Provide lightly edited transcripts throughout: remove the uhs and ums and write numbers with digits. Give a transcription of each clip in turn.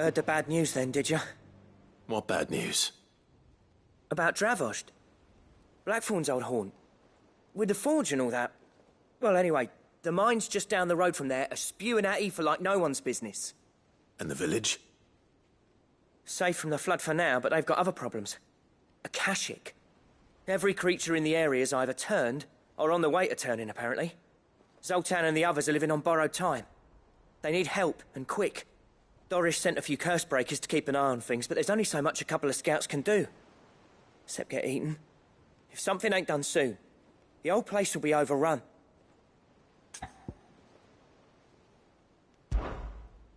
Heard the bad news then, did you? What bad news? About Dravost. Blackthorn's old haunt. With the forge and all that. Well, anyway, the mines just down the road from there are spewing out ether like no one's business. And the village? Safe from the flood for now, but they've got other problems. Akashic. Every creature in the area's either turned, or on the way to turning, apparently. Zoltan and the others are living on borrowed time. They need help, and quick. Dorish sent a few curse breakers to keep an eye on things, but there's only so much a couple of scouts can do. Except get eaten. If something ain't done soon, the old place will be overrun.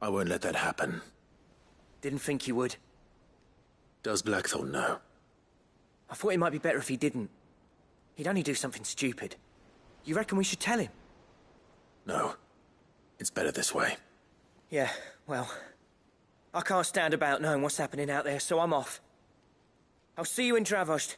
I won't let that happen. Didn't think you would. Does Blackthorn know? I thought it might be better if he didn't. He'd only do something stupid. You reckon we should tell him? No. It's better this way. Yeah, well... I can't stand about knowing what's happening out there, so I'm off. I'll see you in Dravost.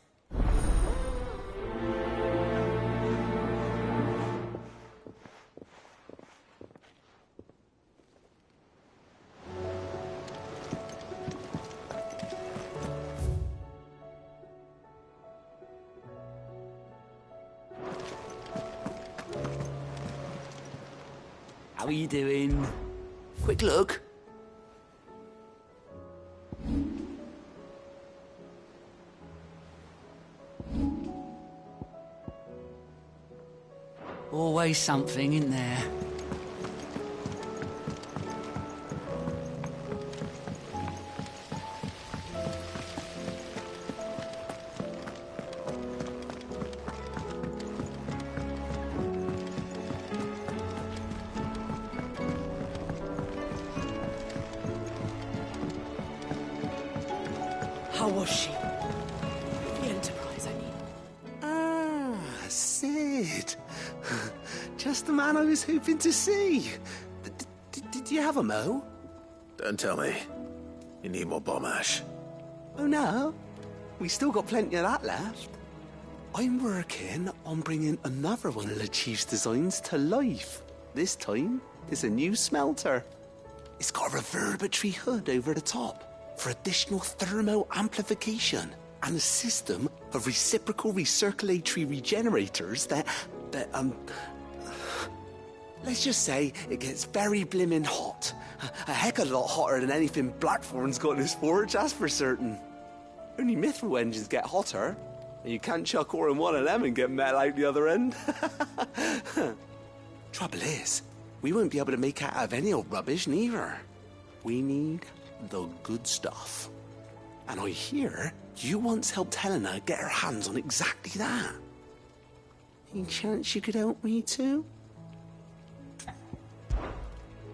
How are you doing? Quick look. Always something in there. How was she? The Enterprise, I mean. Ah, Sid. Just the man I was hoping to see. Did you have a mo? Don't tell me. You need more bomb ash. Oh no, we still got plenty of that left. I'm working on bringing another one of the Chief's designs to life. This time, it's a new smelter. It's got a reverberatory hood over the top for additional thermo amplification and a system of reciprocal recirculatory regenerators that let's just say it gets very blimmin' hot. A heck of a lot hotter than anything Blackthorn's got in his forge, that's for certain. Only mithril engines get hotter, and you can't chuck ore in one of them and get metal out the other end. Trouble is, we won't be able to make out of any old rubbish neither. We need the good stuff. And I hear you once helped Helena get her hands on exactly that. Any chance you could help me too?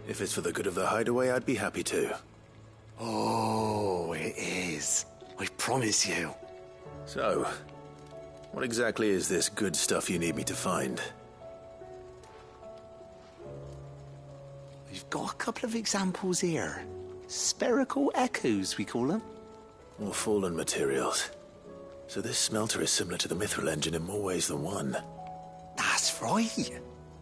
If it's for the good of the hideaway, I'd be happy to. Oh, it is. I promise you. So, what exactly is this good stuff you need me to find? We've got a couple of examples here. Spherical echoes, we call them. More fallen materials. So this smelter is similar to the mithril engine in more ways than one. That's right.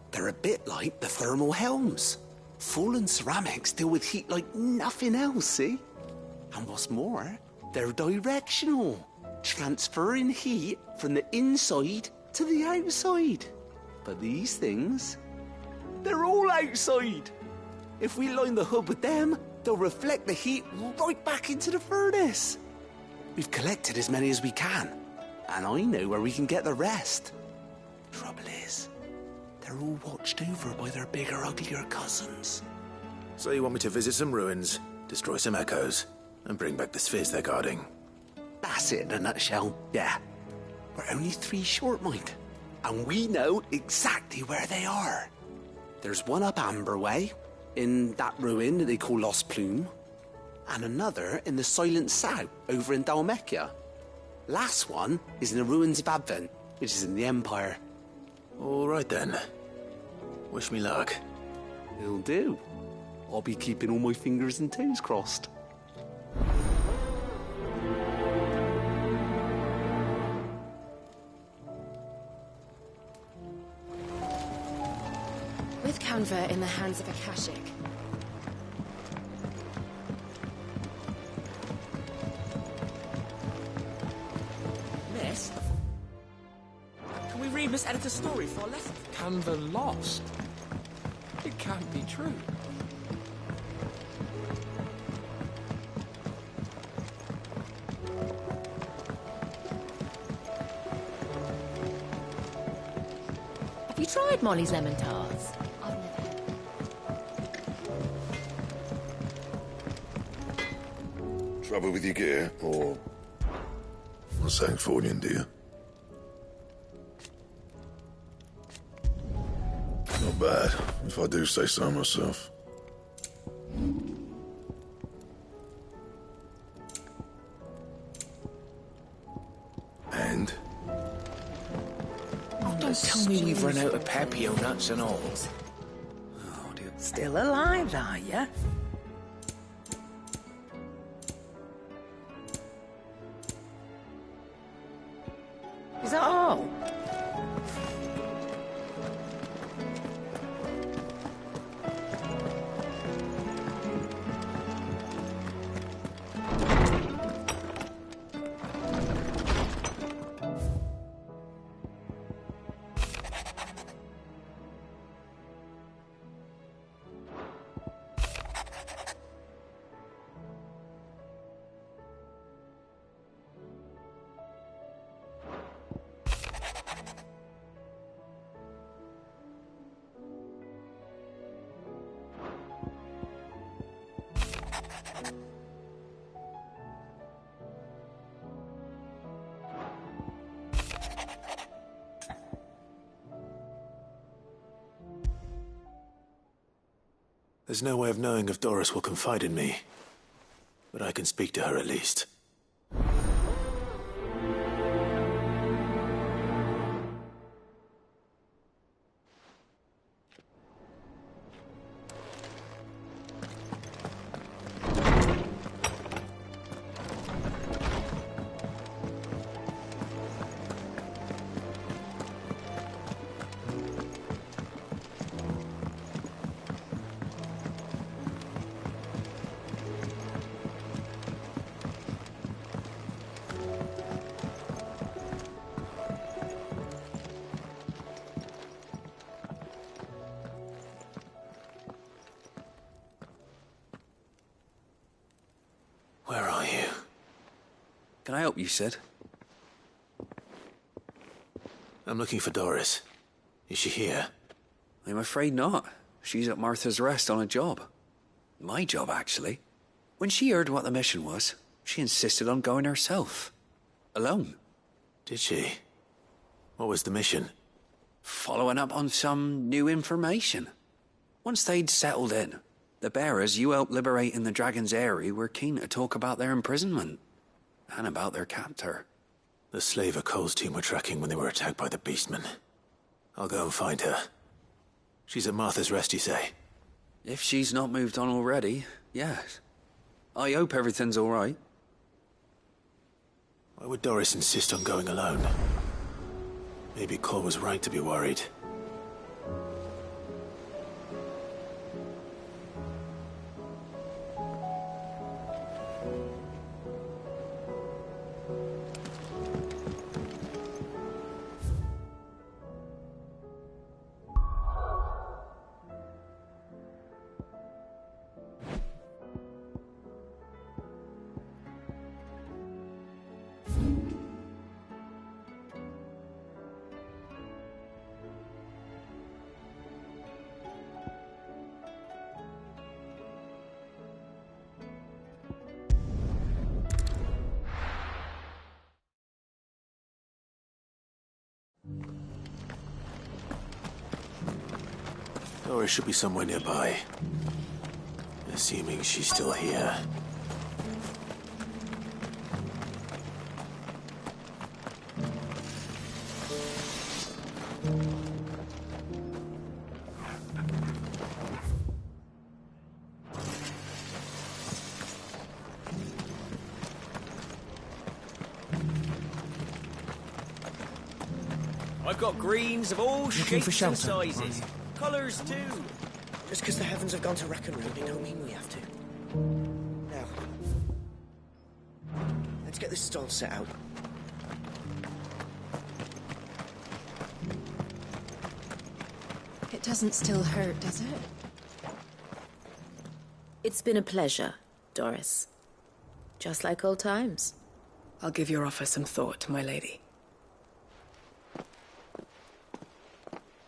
They're a bit like the thermal helms. Fallen ceramics deal with heat like nothing else, see? And what's more, they're directional, transferring heat from the inside to the outside. But these things, they're all outside. If we line the hood with them, they'll reflect the heat right back into the furnace. We've collected as many as we can, and I know where we can get the rest. Trouble is, they're all watched over by their bigger, uglier cousins. So you want me to visit some ruins, destroy some echoes, and bring back the spheres they're guarding? That's it in a nutshell, yeah. We're only 3 short, mind, and we know exactly where they are. There's one up Amber Way, in that ruin that they call Lost Plume, and another in the Silent South, over in Dalmekia. Last one is in the ruins of Advent, which is in the Empire. All right then. Wish me luck. It'll do. I'll be keeping all my fingers and toes crossed. With Canva in the hands of Akashic, misedited story for a lesson. Canva lost? It can't be true. Have you tried Molly's lemon tarts? I've never had. Trouble with your gear, or... What's saying Fornian, dear? Not bad, if I do say so myself. And? Oh, don't tell me we've run out of Papio nuts and all. Oh, dear. Still alive, are ya? Is that all? There's no way of knowing if Doris will confide in me. But I can speak to her at least. Where are you? Can I help you, Sid? I'm looking for Doris. Is she here? I'm afraid not. She's at Martha's Rest on a job. My job, actually. When she heard what the mission was, she insisted on going herself. Alone. Did she? What was the mission? Following up on some new information. Once they'd settled in, the bearers you helped liberate in the Dragon's Eyrie were keen to talk about their imprisonment. And about their captor. The slaver Cole's team were tracking when they were attacked by the Beastmen. I'll go and find her. She's at Martha's Rest, you say? If she's not moved on already, yes. I hope everything's all right. Why would Doris insist on going alone? Maybe Cole was right to be worried. Doris should be somewhere nearby. Assuming she's still here. I've got greens of all Looking shapes for and shelter, sizes. Colours too. Just because the heavens have gone to rack and ruin, it don't mean we have to. Now, let's get this stall set out. It doesn't still hurt, does it? It's been a pleasure, Doris. Just like old times. I'll give your offer some thought, my lady.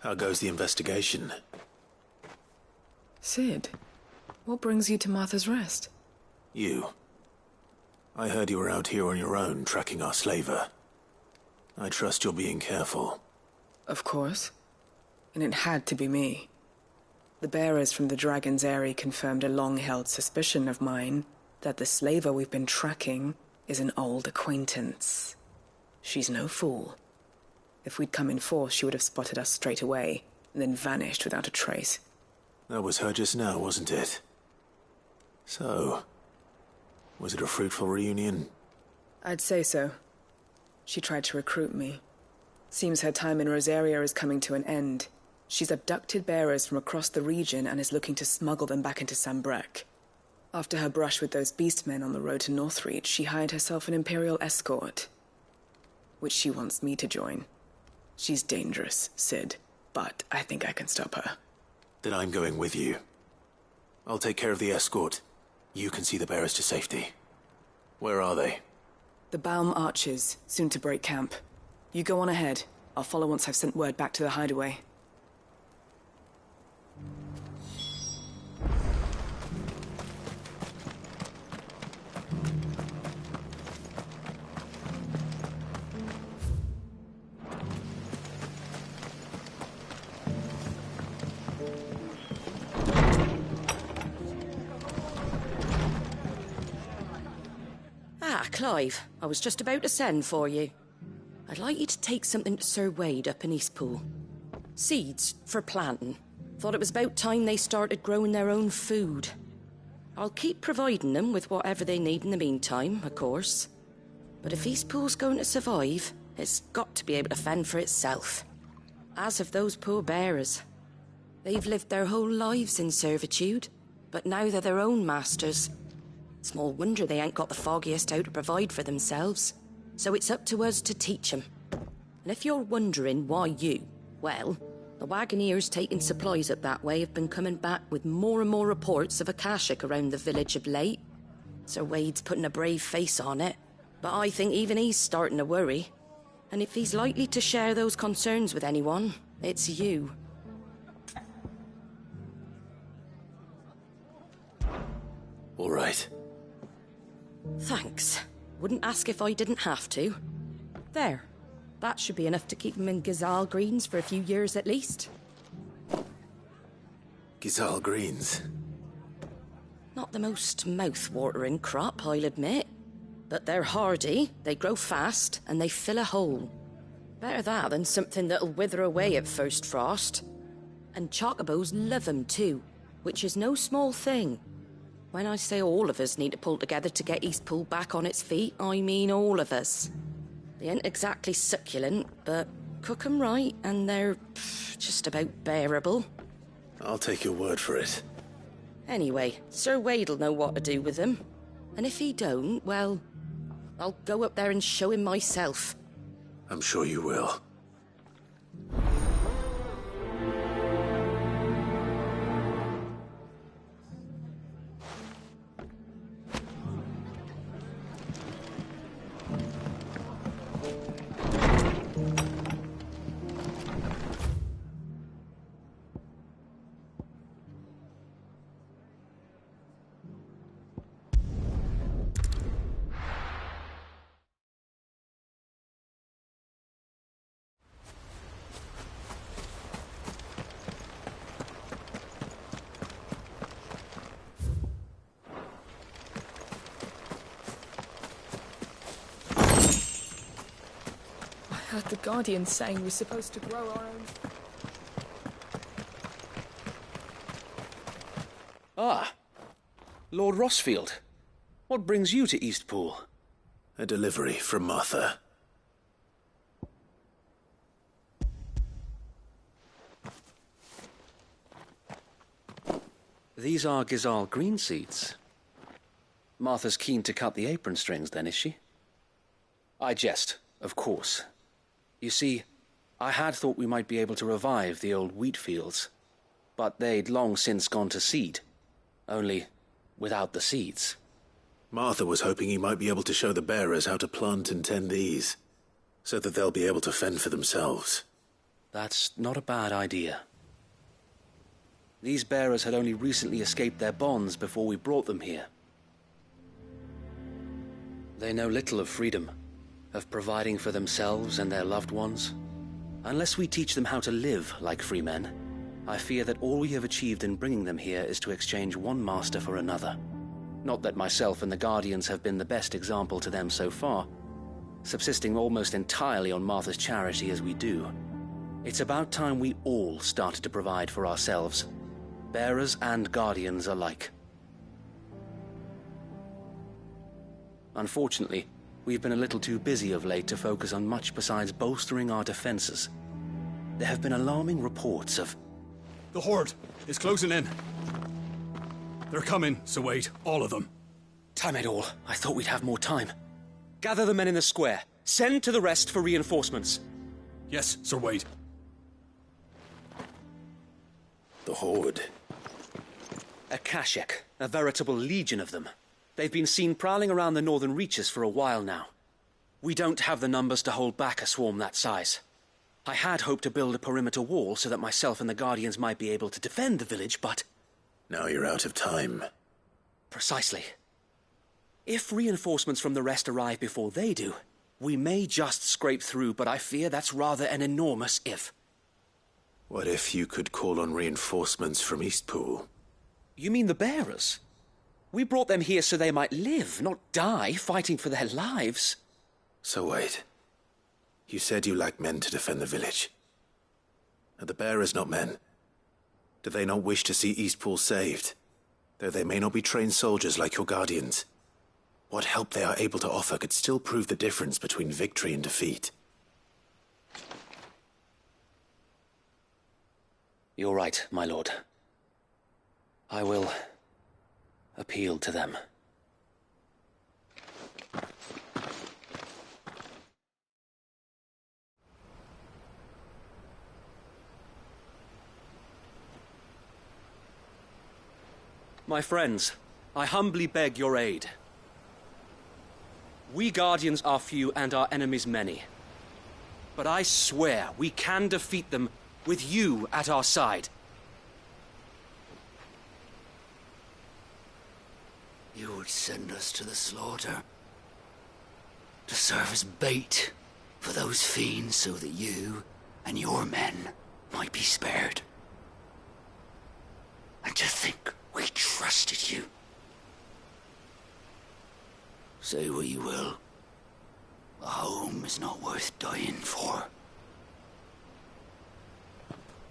How goes the investigation? Sid, what brings you to Martha's Rest? You. I heard you were out here on your own, tracking our slaver. I trust you're being careful. Of course. And it had to be me. The bearers from the Dragon's Eyrie confirmed a long-held suspicion of mine that the slaver we've been tracking is an old acquaintance. She's no fool. If we'd come in force, she would have spotted us straight away, and then vanished without a trace. That was her just now, wasn't it? So, was it a fruitful reunion? I'd say so. She tried to recruit me. Seems her time in Rosaria is coming to an end. She's abducted bearers from across the region and is looking to smuggle them back into Sambrec. After her brush with those beastmen on the road to Northreach, she hired herself an Imperial escort, which she wants me to join. She's dangerous, Sid, but I think I can stop her. Then I'm going with you. I'll take care of the escort. You can see the bearers to safety. Where are they? The Baum Archers, soon to break camp. You go on ahead. I'll follow once I've sent word back to the hideaway. Clive, I was just about to send for you. I'd like you to take something to Sir Wade up in Eastpool. Seeds for planting. Thought it was about time they started growing their own food. I'll keep providing them with whatever they need in the meantime, of course. But if Eastpool's going to survive, it's got to be able to fend for itself. As of those poor bearers. They've lived their whole lives in servitude, but now they're their own masters. Small wonder they ain't got the foggiest how to provide for themselves. So it's up to us to teach them. And if you're wondering why you, well, the Wagoneers taking supplies up that way have been coming back with more and more reports of Akashic around the village of late. Sir Wade's putting a brave face on it, but I think even he's starting to worry. And if he's likely to share those concerns with anyone, it's you. All right. Thanks. Wouldn't ask if I didn't have to. There. That should be enough to keep them in Gazal Greens for a few years at least. Gazal Greens? Not the most mouth-watering crop, I'll admit. But they're hardy, they grow fast, and they fill a hole. Better that than something that'll wither away at first frost. And chocobos love 'em too, which is no small thing. When I say all of us need to pull together to get Eastpool back on its feet, I mean all of us. They ain't exactly succulent, but cook 'em right and they're just about bearable. I'll take your word for it. Anyway, Sir Wade'll know what to do with them. And if he don't, well, I'll go up there and show him myself. I'm sure you will. I heard the Guardian saying we're supposed to grow our own... Ah, Lord Rossfield. What brings you to Eastpool? A delivery from Martha. These are Gazal green seeds. Martha's keen to cut the apron strings, then, is she? I jest, of course. You see, I had thought we might be able to revive the old wheat fields. But they'd long since gone to seed. Only without the seeds. Martha was hoping he might be able to show the bearers how to plant and tend these, so that they'll be able to fend for themselves. That's not a bad idea. These bearers had only recently escaped their bonds before we brought them here. They know little of freedom, of providing for themselves and their loved ones. Unless we teach them how to live like free men, I fear that all we have achieved in bringing them here is to exchange one master for another. Not that myself and the Guardians have been the best example to them so far, subsisting almost entirely on Martha's charity as we do. It's about time we all started to provide for ourselves, bearers and Guardians alike. Unfortunately, we've been a little too busy of late to focus on much besides bolstering our defenses. There have been alarming reports of... The Horde is closing in. They're coming, so wait, all of them. Time it all. I thought we'd have more time. Gather the men in the square. Send to the rest for reinforcements. Yes, Sir Wade. The Horde. A Kashek, a veritable legion of them. They've been seen prowling around the northern reaches for a while now. We don't have the numbers to hold back a swarm that size. I had hoped to build a perimeter wall so that myself and the Guardians might be able to defend the village, but... Now you're out of time. Precisely. If reinforcements from the rest arrive before they do, we may just scrape through, but I fear that's rather an enormous if. What if you could call on reinforcements from Eastpool? You mean the bearers? We brought them here so they might live, not die, fighting for their lives. So wait. You said you lack men to defend the village. Are the bearers not men? Do they not wish to see Eastpool saved? Though they may not be trained soldiers like your Guardians. What help they are able to offer could still prove the difference between victory and defeat. You're right, my lord. I will appeal to them. My friends, I humbly beg your aid. We Guardians are few and our enemies many. But I swear we can defeat them with you at our side. You would send us to the slaughter, to serve as bait for those fiends so that you and your men might be spared. And to think we trusted you. Say what you will, a home is not worth dying for.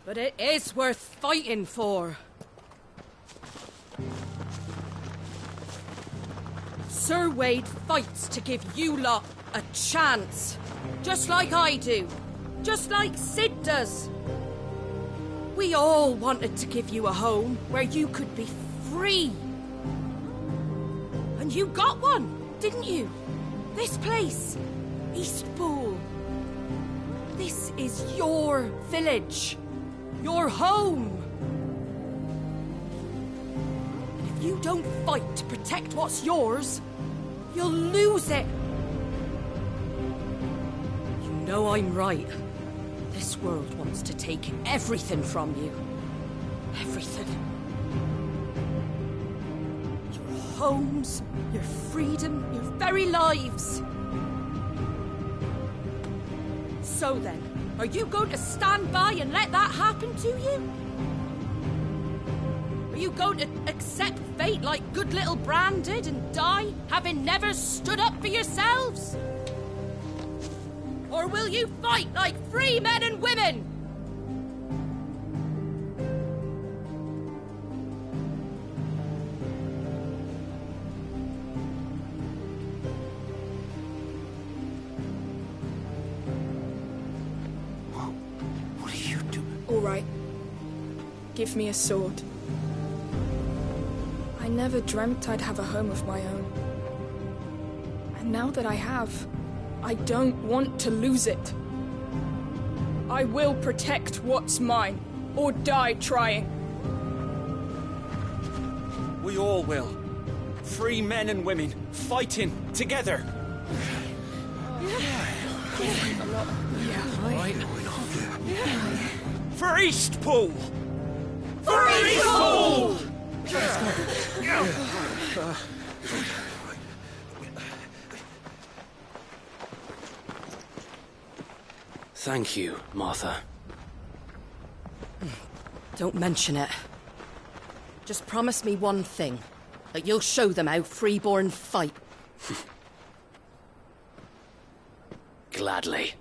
But it is worth fighting for. Sir Wade fights to give you lot a chance. Just like I do. Just like Sid does. We all wanted to give you a home where you could be free. And you got one, didn't you? This place, Eastpool. This is your village. Your home. And if you don't fight to protect what's yours, you'll lose it. You know I'm right. This world wants to take everything from you. Everything. Your homes, your freedom, your very lives. So then, are you going to stand by and let that happen to you? Are you going to accept fate like good little Bran did and die, having never stood up for yourselves? Or will you fight like free men and women? What are you doing? All right. Give me a sword. I never dreamt I'd have a home of my own. And now that I have, I don't want to lose it. I will protect what's mine, or die trying. We all will. Free men and women, fighting together. For Eastpool! For Eastpool! Thank you, Martha. Don't mention it. Just promise me one thing. That you'll show them how freeborn fight. Gladly.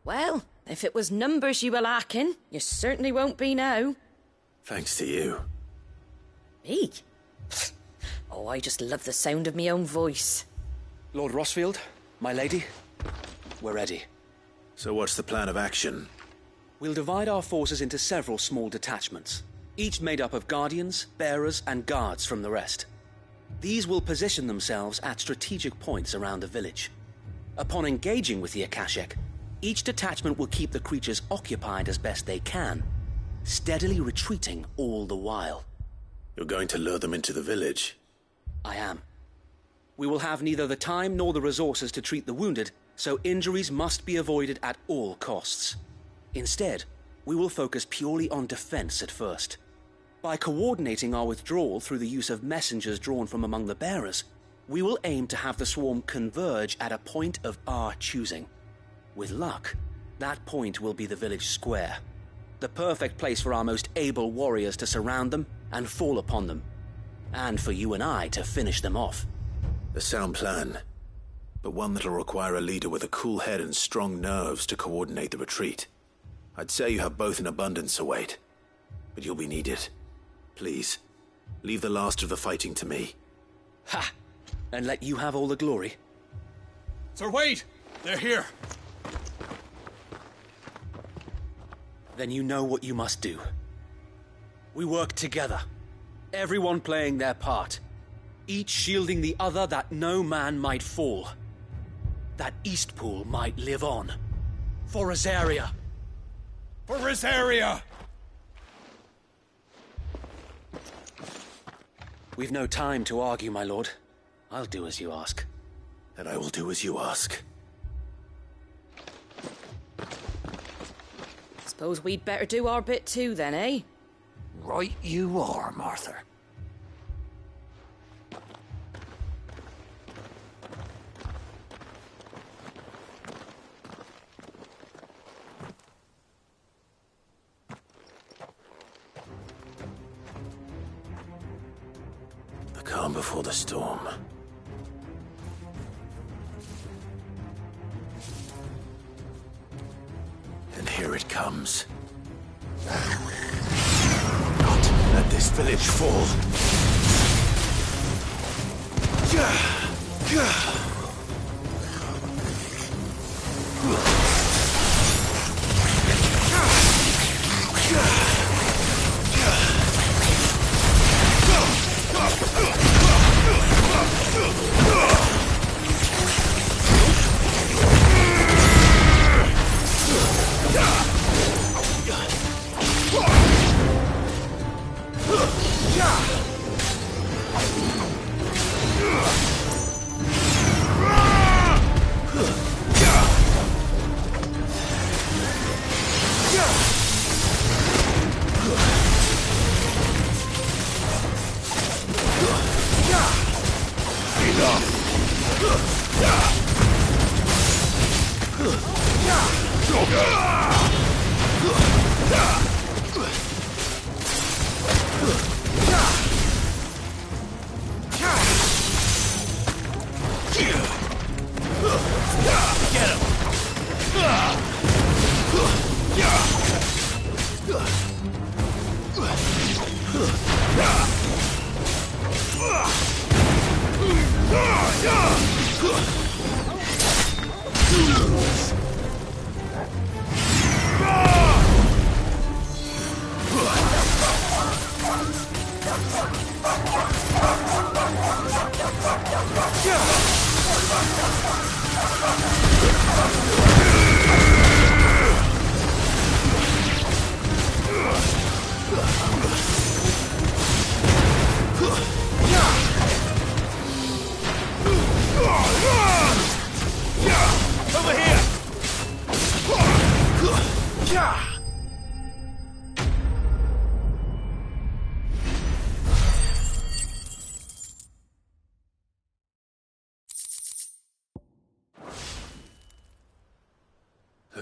Well, if it was numbers you were lacking, you certainly won't be now. Thanks to you. Me? Oh, I just love the sound of my own voice. Lord Rossfield, my lady, we're ready. So what's the plan of action? We'll divide our forces into several small detachments, each made up of guardians, bearers, and guards from the rest. These will position themselves at strategic points around the village. Upon engaging with the Akashic, each detachment will keep the creatures occupied as best they can, steadily retreating all the while. You're going to lure them into the village? I am. We will have neither the time nor the resources to treat the wounded, so injuries must be avoided at all costs. Instead, we will focus purely on defense at first. By coordinating our withdrawal through the use of messengers drawn from among the bearers, we will aim to have the swarm converge at a point of our choosing. With luck, that point will be the village square, the perfect place for our most able warriors to surround them and fall upon them, and for you and I to finish them off. A sound plan, but one that'll require a leader with a cool head and strong nerves to coordinate the retreat. I'd say you have both in abundance, Await, but you'll be needed. Please, leave the last of the fighting to me. Ha! And let you have all the glory. Sir Wade! They're here! Then you know what you must do. We work together, everyone playing their part, each shielding the other that no man might fall, that Eastpool might live on. For Rosaria! For Rosaria! We've no time to argue, my lord. I'll do as you ask. And I will do as you ask. Suppose we'd better do our bit too then, eh? Right you are, Martha. The calm before the storm. And here it comes. Not let this village fall.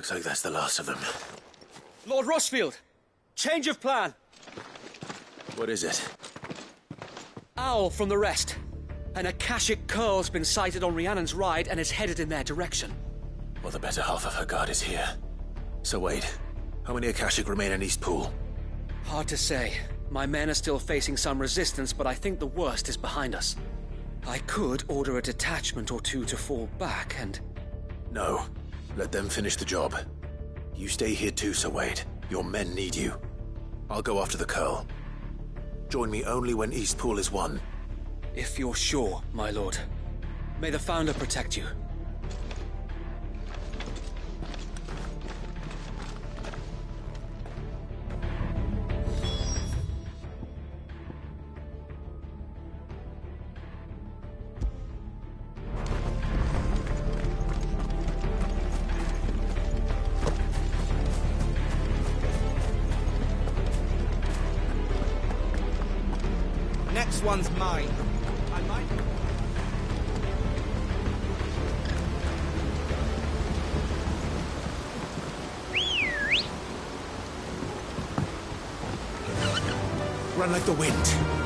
Looks like that's the last of them. Lord Rossfield! Change of plan! What is it? Owl from the rest. An Akashic curl's been sighted on Rhiannon's ride and is headed in their direction. Well, the better half of her guard is here. So wait, how many Akashic remain in Eastpool? Hard to say. My men are still facing some resistance, but I think the worst is behind us. I could order a detachment or two to fall back and... No. Let them finish the job. You stay here too, Sir Wade. Your men need you. I'll go after the Curl. Join me only when Eastpool is won. If you're sure, my lord. May the Founder protect you. Next one's mine. I might... Run like the wind.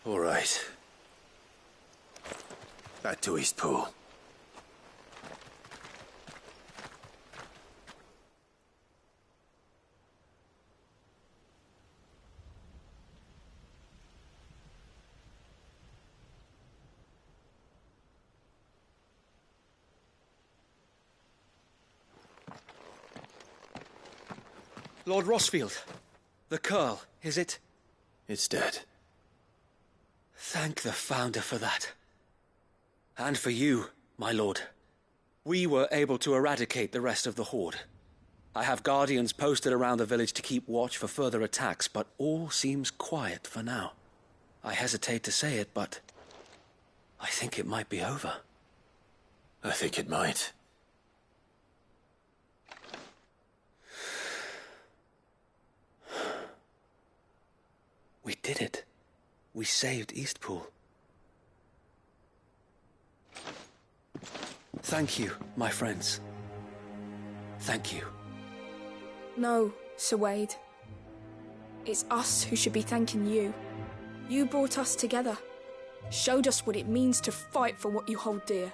All right. Back to Eastpool. Lord Rossfield, the Curl, is it? It's dead. Thank the Founder for that. And for you, my lord. We were able to eradicate the rest of the Horde. I have guardians posted around the village to keep watch for further attacks, but all seems quiet for now. I hesitate to say it, but I think it might be over. I think it might. We did it. We saved Eastpool. Thank you, my friends. Thank you. No, Sir Wade. It's us who should be thanking you. You brought us together. Showed us what it means to fight for what you hold dear.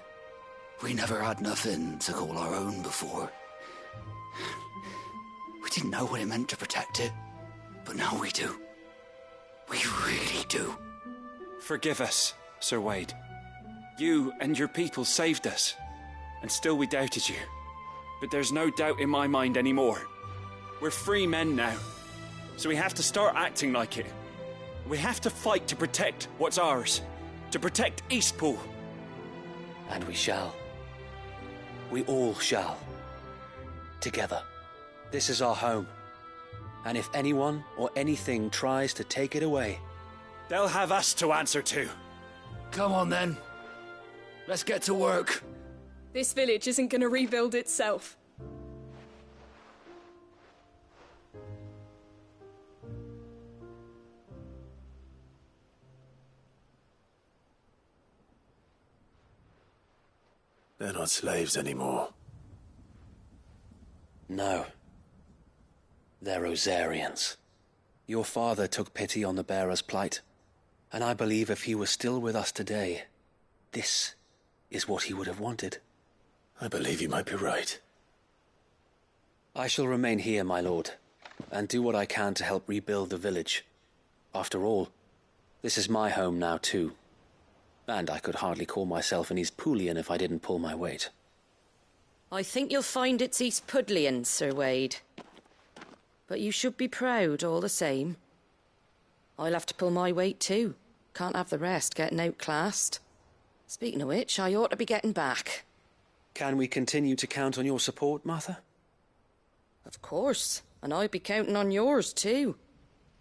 We never had nothing to call our own before. We didn't know what it meant to protect it, but now we do. We really do. Forgive us, Sir Wade. You and your people saved us, and still we doubted you. But there's no doubt in my mind anymore. We're free men now, so we have to start acting like it. We have to fight to protect what's ours, to protect Eastpool. And we shall. We all shall. Together. This is our home. And if anyone or anything tries to take it away, they'll have us to answer to. Come on then. Let's get to work. This village isn't going to rebuild itself. They're not slaves anymore. No. They're Rosarians. Your father took pity on the bearer's plight, and I believe if he was still with us today, this is what he would have wanted. I believe you might be right. I shall remain here, my lord, and do what I can to help rebuild the village. After all, this is my home now too, and I could hardly call myself an Eastpoolian if I didn't pull my weight. I think you'll find it's Eastpudlian, Sir Wade. But you should be proud all the same. I'll have to pull my weight too. Can't have the rest getting outclassed. Speaking of which, I ought to be getting back. Can we continue to count on your support, Martha? Of course, and I'll be counting on yours too.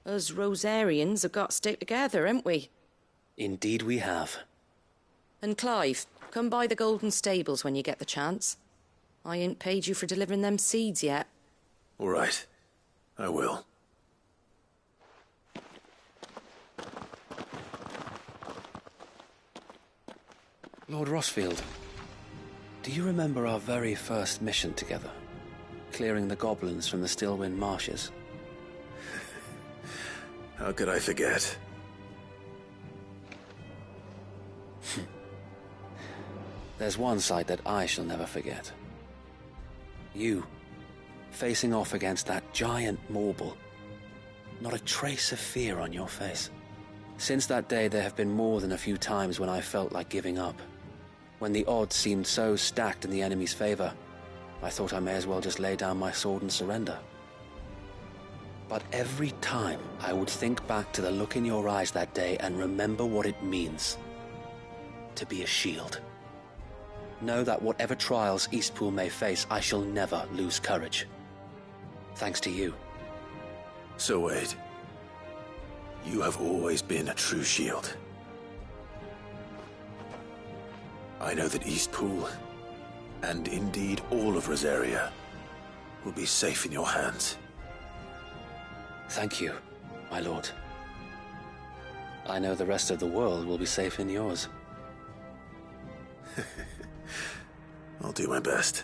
Us Rosarians have got to stick together, haven't we? Indeed we have. And Clive, come by the Golden Stables when you get the chance. I ain't paid you for delivering them seeds yet. All right. I will. Lord Rossfield, do you remember our very first mission together? Clearing the goblins from the Stillwind marshes? How could I forget? There's one sight that I shall never forget. You, facing off against that giant Morble. Not a trace of fear on your face. Since that day, there have been more than a few times when I felt like giving up. When the odds seemed so stacked in the enemy's favor, I thought I may as well just lay down my sword and surrender. But every time, I would think back to the look in your eyes that day and remember what it means to be a shield. Know that whatever trials Eastpool may face, I shall never lose courage. Thanks to you. So Wade, you have always been a true shield. I know that Eastpool, and indeed all of Rosaria, will be safe in your hands. Thank you, my lord. I know the rest of the world will be safe in yours. I'll do my best.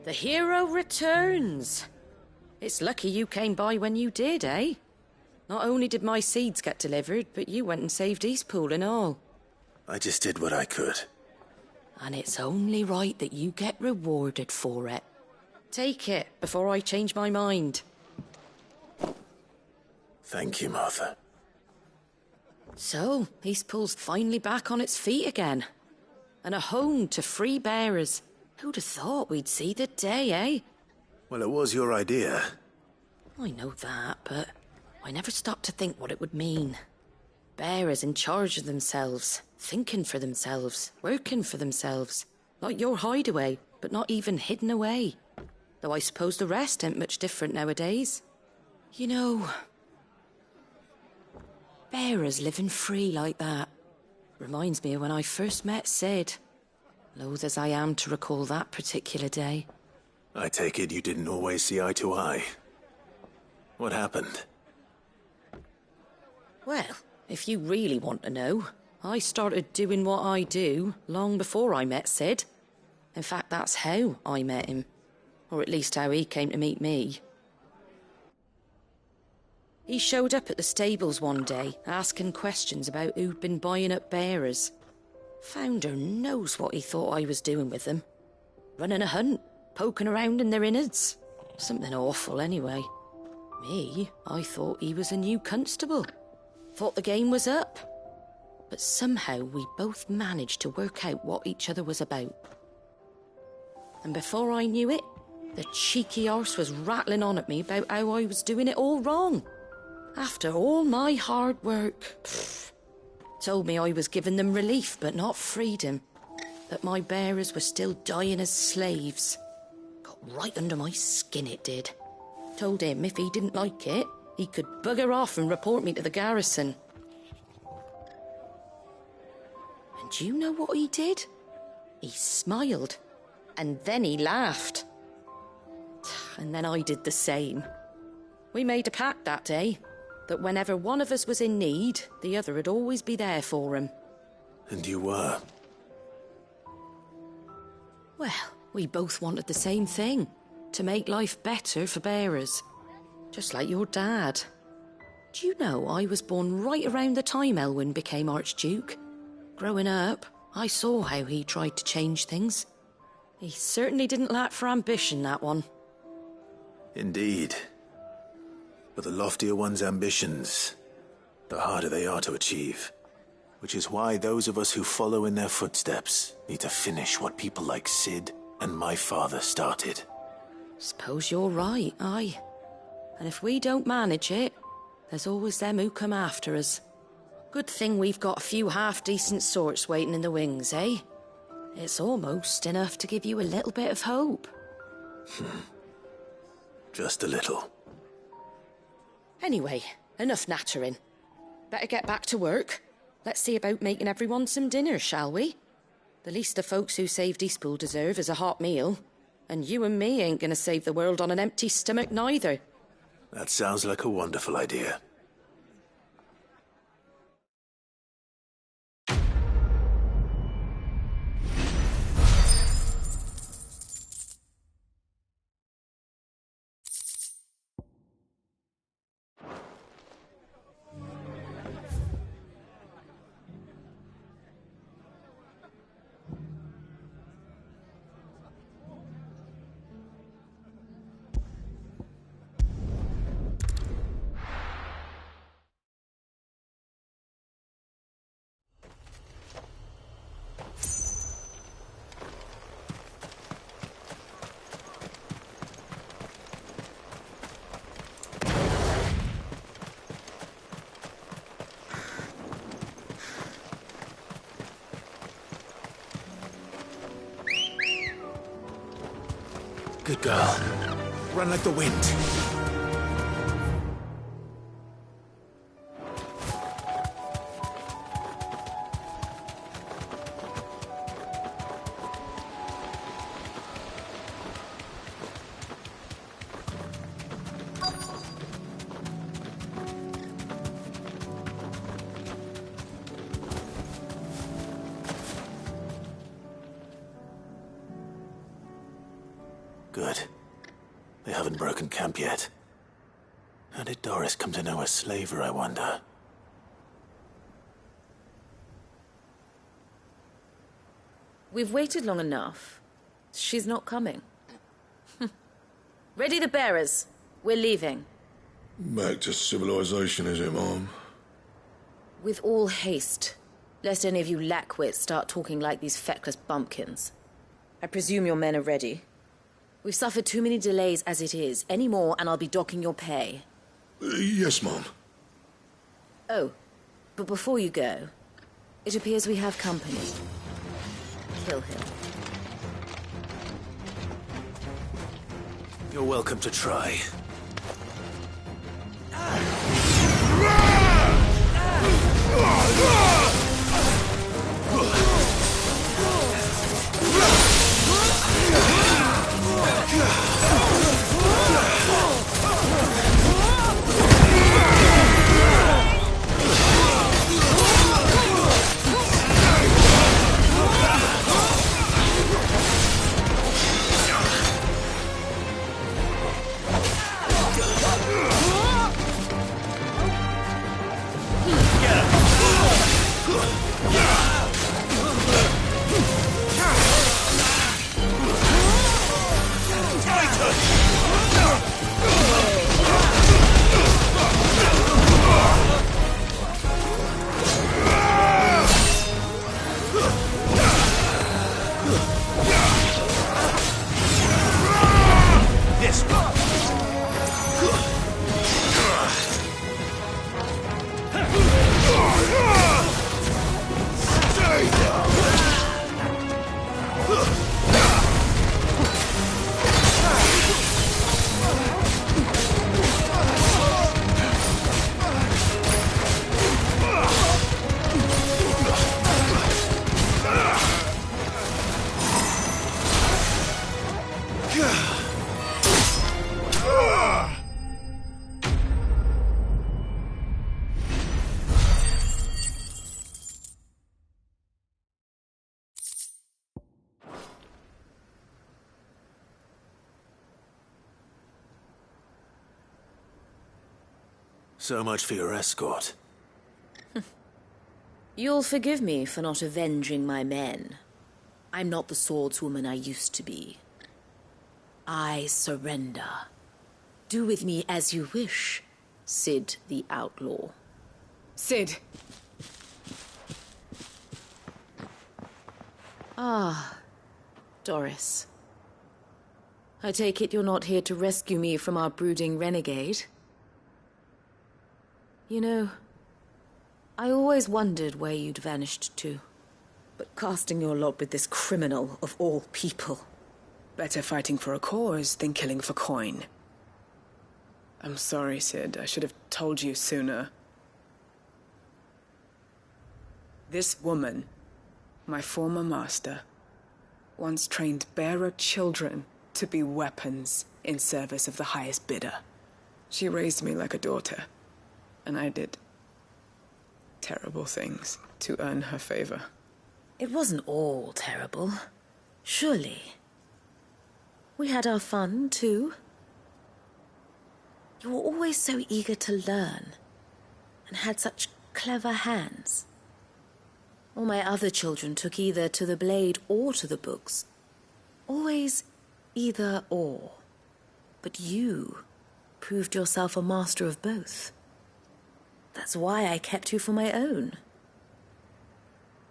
The hero returns. It's lucky you came by when you did, eh? Not only did my seeds get delivered, but you went and saved Eastpool and all. I just did what I could. And it's only right that you get rewarded for it. Take it before I change my mind. Thank you, Martha. So, Eastpool's finally back on its feet again. And a home to free bearers. Who'd have thought we'd see the day, eh? Well, it was your idea. I know that, but I never stopped to think what it would mean. Bearers in charge of themselves, thinking for themselves, working for themselves. Like your hideaway, but not even hidden away. Though I suppose the rest ain't much different nowadays. You know, bearers living free like that reminds me of when I first met Sid. Loath as I am to recall that particular day. I take it you didn't always see eye to eye. What happened? Well, if you really want to know, I started doing what I do long before I met Sid. In fact, that's how I met him. Or at least how he came to meet me. He showed up at the stables one day, asking questions about who'd been buying up bearers. Founder knows what he thought I was doing with them. Running a hunt, poking around in their innards. Something awful, anyway. Me, I thought he was a new constable. Thought the game was up. But somehow we both managed to work out what each other was about. And before I knew it, the cheeky arse was rattling on at me about how I was doing it all wrong. After all my hard work. Told me I was giving them relief, but not freedom. That my bearers were still dying as slaves. Got right under my skin, it did. Told him if he didn't like it, he could bugger off and report me to the garrison. And do you know what he did? He smiled. And then he laughed. And then I did the same. We made a pact that day, that whenever one of us was in need, the other would always be there for him. And you were? Well, we both wanted the same thing. To make life better for bearers. Just like your dad. Do you know I was born right around the time Elwyn became Archduke? Growing up, I saw how he tried to change things. He certainly didn't lack for ambition, that one. Indeed. But the loftier one's ambitions, the harder they are to achieve. Which is why those of us who follow in their footsteps need to finish what people like Sid and my father started. Suppose you're right, aye. And if we don't manage it, there's always them who come after us. Good thing we've got a few half-decent sorts waiting in the wings, eh? It's almost enough to give you a little bit of hope. Just a little. Anyway, enough nattering. Better get back to work. Let's see about making everyone some dinner, shall we? The least the folks who saved Eastpool deserve is a hot meal. And you and me ain't gonna save the world on an empty stomach neither. That sounds like a wonderful idea. Good girl. Run like the wind. Good. They haven't broken camp yet. How did Doris come to know a slaver, I wonder? We've waited long enough. She's not coming. Ready the bearers. We're leaving. Back to civilization, is it, Mom? With all haste, lest any of you lackwits start talking like these feckless bumpkins. I presume your men are ready. We've suffered too many delays as it is. Any more and I'll be docking your pay. Yes, Mom. Oh, but before you go, it appears we have company. Kill him. You're welcome to try. So much for your escort. You'll forgive me for not avenging my men. I'm not the swordswoman I used to be. I surrender. Do with me as you wish, Cid the Outlaw. Cid! Ah, Doris. I take it you're not here to rescue me from our brooding renegade? You know, I always wondered where you'd vanished to. But casting your lot with this criminal of all people... Better fighting for a cause than killing for coin. I'm sorry, Cid. I should have told you sooner. This woman, my former master, once trained bearer children to be weapons in service of the highest bidder. She raised me like a daughter. And I did terrible things to earn her favor. It wasn't all terrible, surely. We had our fun, too. You were always so eager to learn, and had such clever hands. All my other children took either to the blade or to the books. Always either or. But you proved yourself a master of both. That's why I kept you for my own.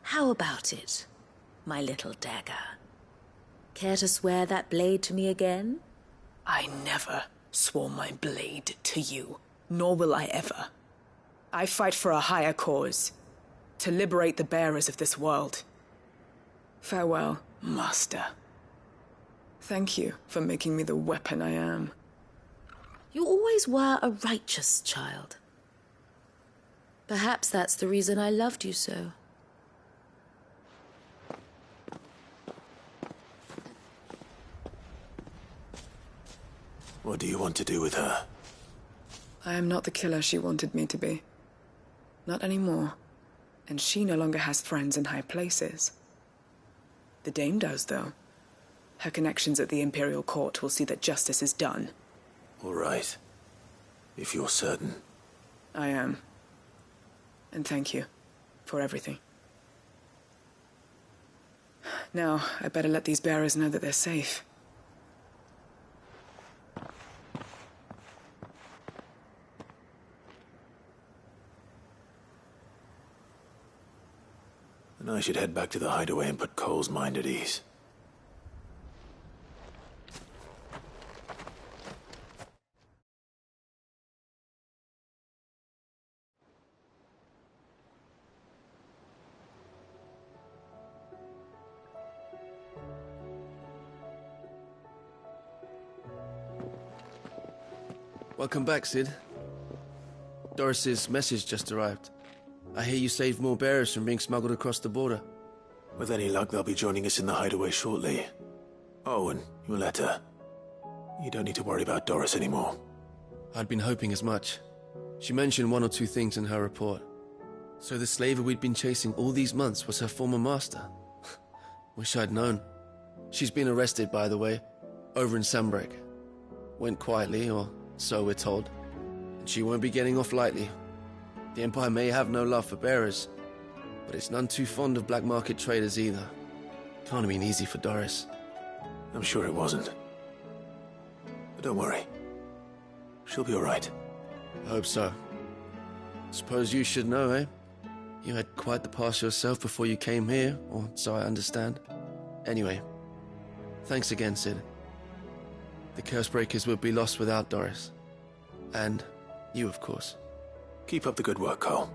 How about it, my little dagger? Care to swear that blade to me again? I never swore my blade to you, nor will I ever. I fight for a higher cause, to liberate the bearers of this world. Farewell, Master. Thank you for making me the weapon I am. You always were a righteous child. Perhaps that's the reason I loved you so. What do you want to do with her? I am not the killer she wanted me to be. Not anymore. And she no longer has friends in high places. The Dame does, though. Her connections at the Imperial Court will see that justice is done. All right. If you're certain. I am. And thank you for everything. Now, I better let these bearers know that they're safe. Then I should head back to the hideaway and put Cole's mind at ease. Welcome back, Sid. Doris's message just arrived. I hear you saved more bearers from being smuggled across the border. With any luck, they'll be joining us in the hideaway shortly. Oh, and your letter. You don't need to worry about Doris anymore. I'd been hoping as much. She mentioned one or two things in her report. So the slaver we'd been chasing all these months was her former master. Wish I'd known. She's been arrested, by the way, over in Sunbreak. Went quietly, or so we're told. And she won't be getting off lightly. The Empire may have no love for bearers, but it's none too fond of black market traders either. Can't have been easy for Doris. I'm sure it wasn't. But don't worry. She'll be all right. I hope so. Suppose you should know, eh? You had quite the past yourself before you came here, or so I understand. Anyway, thanks again, Sid. The Cursebreakers would be lost without Doris. And you, of course. Keep up the good work, Cole.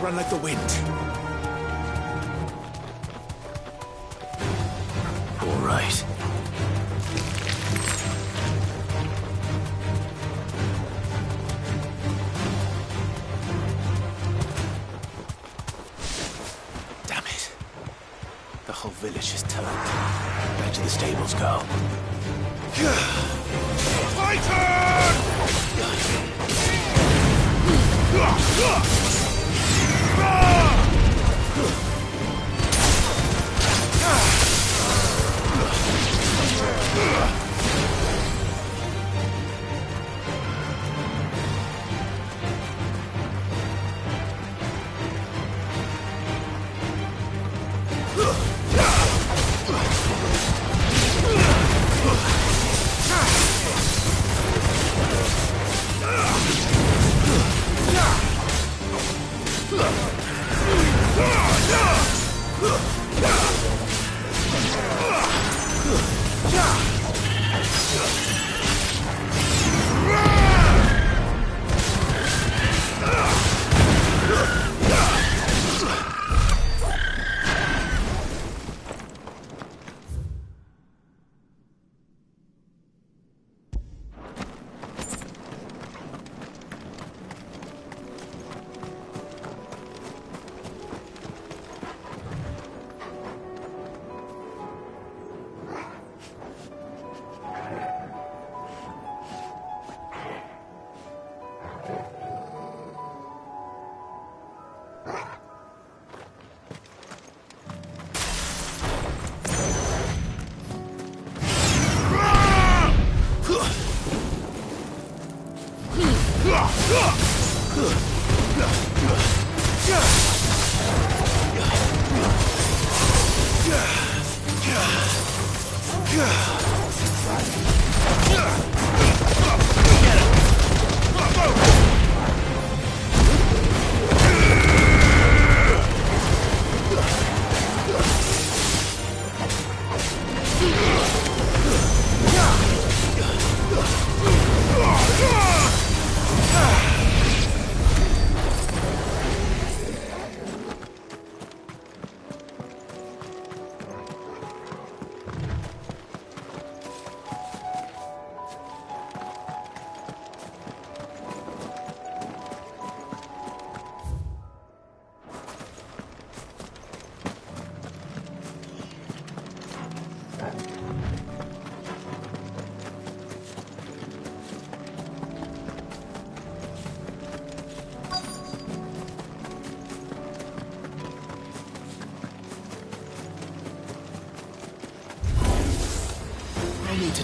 Run like the wind. All right. Damn it. The whole village has turned. Back to the stables go. Yeah!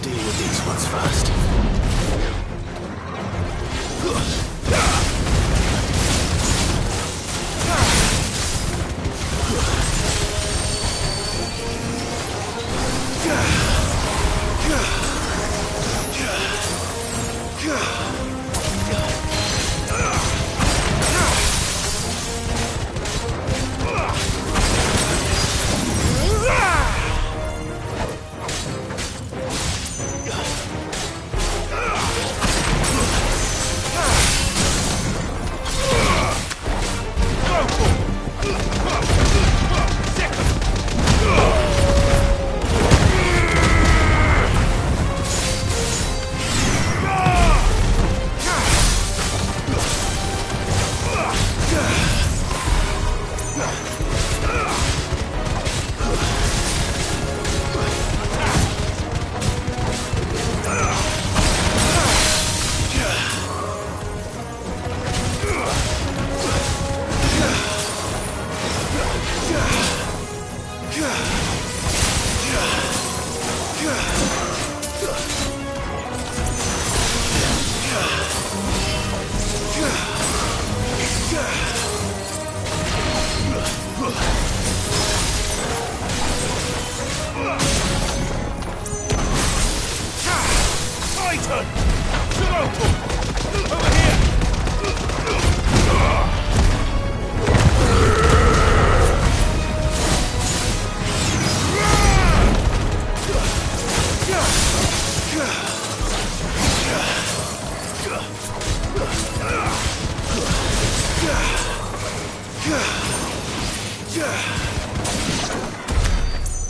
deal with these ones first.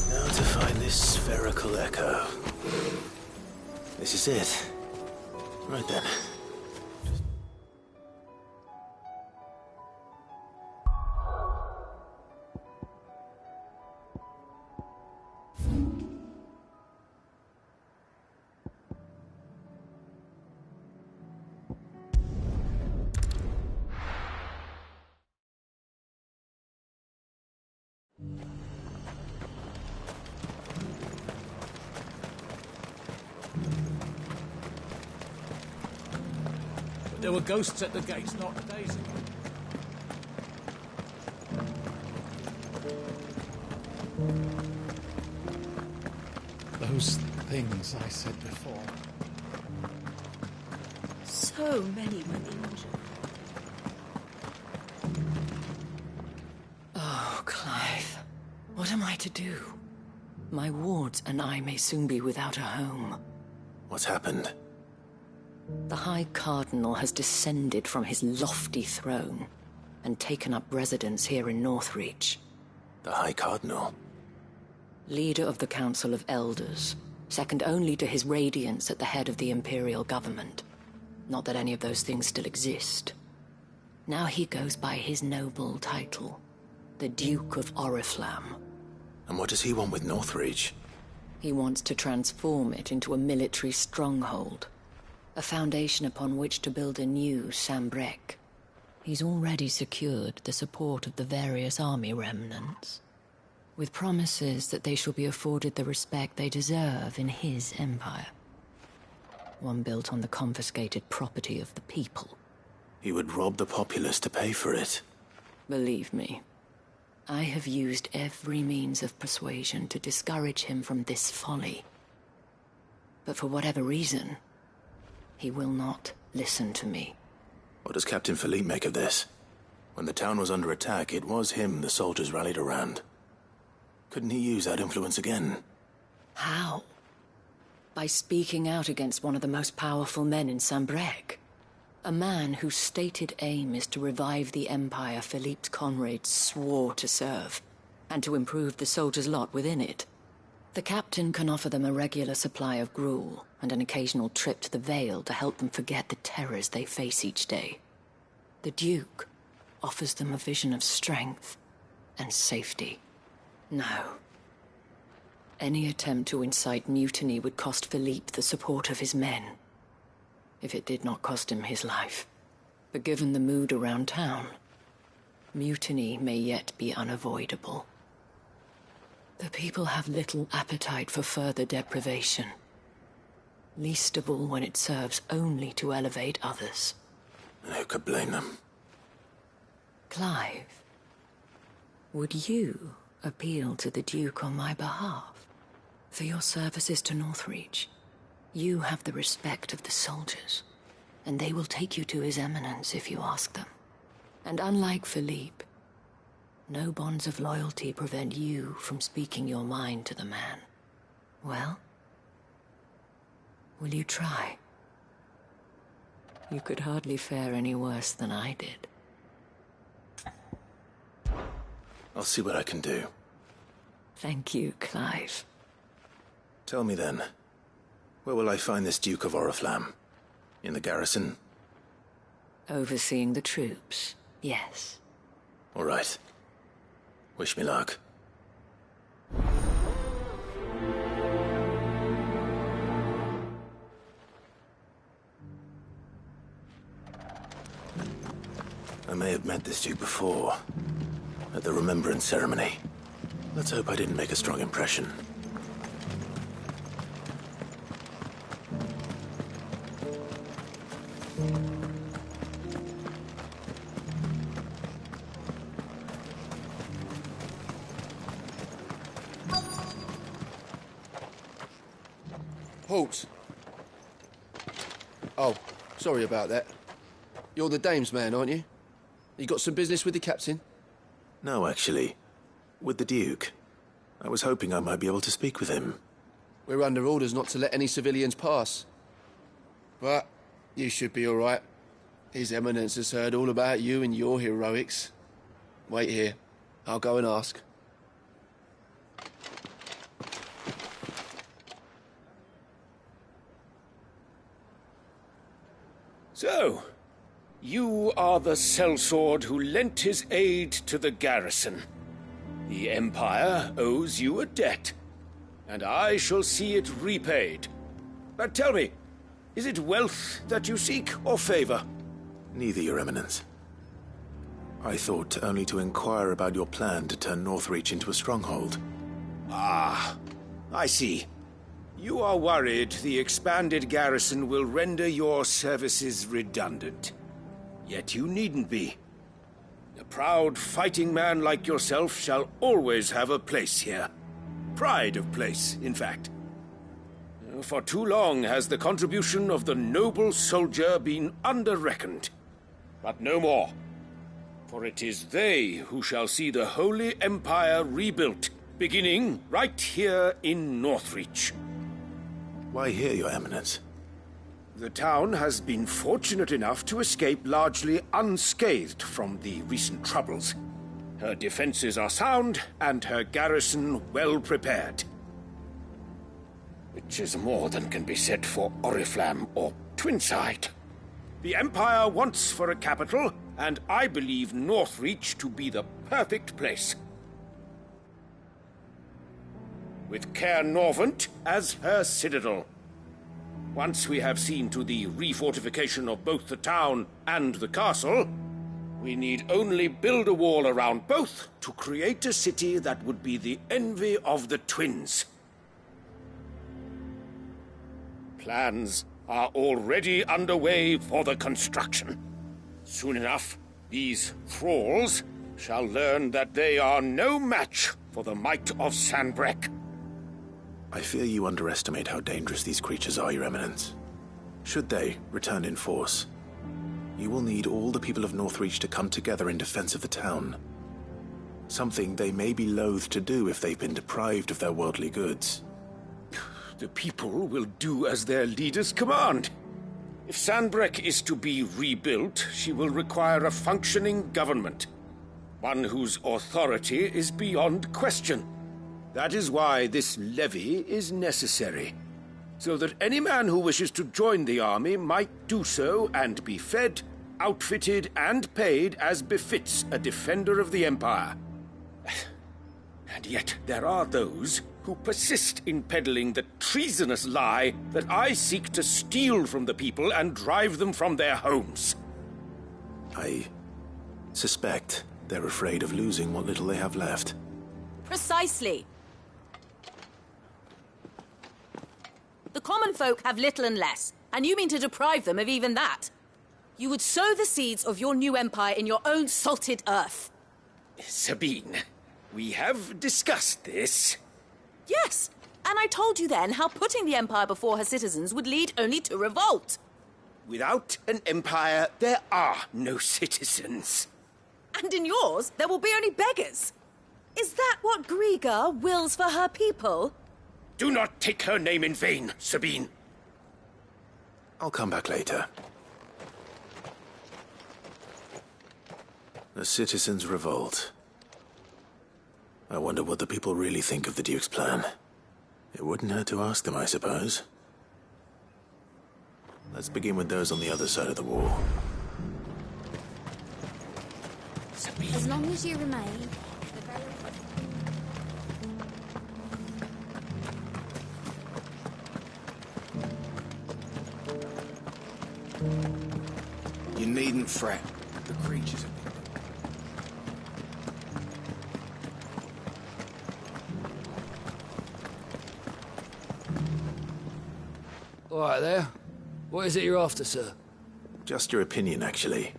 Now to find this spherical echo. This is it. Right then. There were ghosts at the gates not days ago. Those things I said before. So many were injured. Oh, Clive. What am I to do? My wards and I may soon be without a home. What's happened? The High Cardinal has descended from his lofty throne and taken up residence here in Northreach. The High Cardinal? Leader of the Council of Elders, second only to his Radiance at the head of the Imperial government. Not that any of those things still exist. Now he goes by his noble title, the Duke of Oriflamme. And what does he want with Northreach? He wants to transform it into a military stronghold. A foundation upon which to build a new Sambrec. He's already secured the support of the various army remnants, with promises that they shall be afforded the respect they deserve in his empire. One built on the confiscated property of the people. He would rob the populace to pay for it. Believe me, I have used every means of persuasion to discourage him from this folly. But for whatever reason, he will not listen to me. What does Captain Philippe make of this? When the town was under attack, it was him the soldiers rallied around. Couldn't he use that influence again? How? By speaking out against one of the most powerful men in Sambrec. A man whose stated aim is to revive the empire Philippe's comrades swore to serve, and to improve the soldiers' lot within it. The captain can offer them a regular supply of gruel, and an occasional trip to the Vale to help them forget the terrors they face each day. The Duke offers them a vision of strength and safety. No. Any attempt to incite mutiny would cost Philippe the support of his men, if it did not cost him his life. But given the mood around town, mutiny may yet be unavoidable. The people have little appetite for further deprivation. Least of all when it serves only to elevate others. Who could blame them? Clive, would you appeal to the Duke on my behalf? For your services to Northreach, you have the respect of the soldiers, and they will take you to His Eminence if you ask them. And unlike Philippe, no bonds of loyalty prevent you from speaking your mind to the man. Well, will you try? You could hardly fare any worse than I did. I'll see what I can do. Thank you, Clive. Tell me then, where will I find this Duke of Oriflamme? In the garrison? Overseeing the troops, yes. All right. Wish me luck. I may have met this Duke before, at the Remembrance Ceremony. Let's hope I didn't make a strong impression. Halt! Oh, sorry about that. You're the dame's man, aren't you? You got some business with the captain? No, actually. With the Duke. I was hoping I might be able to speak with him. We're under orders not to let any civilians pass. But you should be all right. His Eminence has heard all about you and your heroics. Wait here. I'll go and ask. So, you are the sellsword who lent his aid to the garrison. The Empire owes you a debt, and I shall see it repaid. But tell me, is it wealth that you seek, or favor? Neither, Your Eminence. I thought only to inquire about your plan to turn Northreach into a stronghold. Ah, I see. You are worried the expanded garrison will render your services redundant. Yet you needn't be. A proud fighting man like yourself shall always have a place here. Pride of place, in fact. For too long has the contribution of the noble soldier been under-reckoned. But no more. For it is they who shall see the Holy Empire rebuilt, beginning right here in Northreach. Why here, Your Eminence? The town has been fortunate enough to escape largely unscathed from the recent troubles. Her defenses are sound, and her garrison well prepared. Which is more than can be said for Oriflamme or Twinside. The Empire wants for a capital, and I believe Northreach to be the perfect place. With Caer Norvent as her citadel. Once we have seen to the refortification of both the town and the castle, we need only build a wall around both to create a city that would be the envy of the twins. Plans are already underway for the construction. Soon enough, these thralls shall learn that they are no match for the might of Sanbreque. I fear you underestimate how dangerous these creatures are, Your Eminence. Should they return in force, you will need all the people of Northreach to come together in defense of the town. Something they may be loath to do if they've been deprived of their worldly goods. The people will do as their leaders command. If Sanbreque is to be rebuilt, she will require a functioning government. One whose authority is beyond question. That is why this levy is necessary. So that any man who wishes to join the army might do so and be fed, outfitted, and paid as befits a defender of the Empire. And yet there are those who persist in peddling the treasonous lie that I seek to steal from the people and drive them from their homes. I suspect they're afraid of losing what little they have left. Precisely. The common folk have little and less, and you mean to deprive them of even that. You would sow the seeds of your new empire in your own salted earth. Sabine, we have discussed this. Yes, and I told you then how putting the empire before her citizens would lead only to revolt. Without an empire, there are no citizens. And in yours, there will be only beggars. Is that what Griga wills for her people? Do not take her name in vain, Sabine. I'll come back later. The citizens revolt. I wonder what the people really think of the Duke's plan. It wouldn't hurt to ask them, I suppose. Let's begin with those on the other side of the wall. As long as you remain... You needn't fret. The creatures are... All right there. What is it you're after, sir? Just your opinion, actually.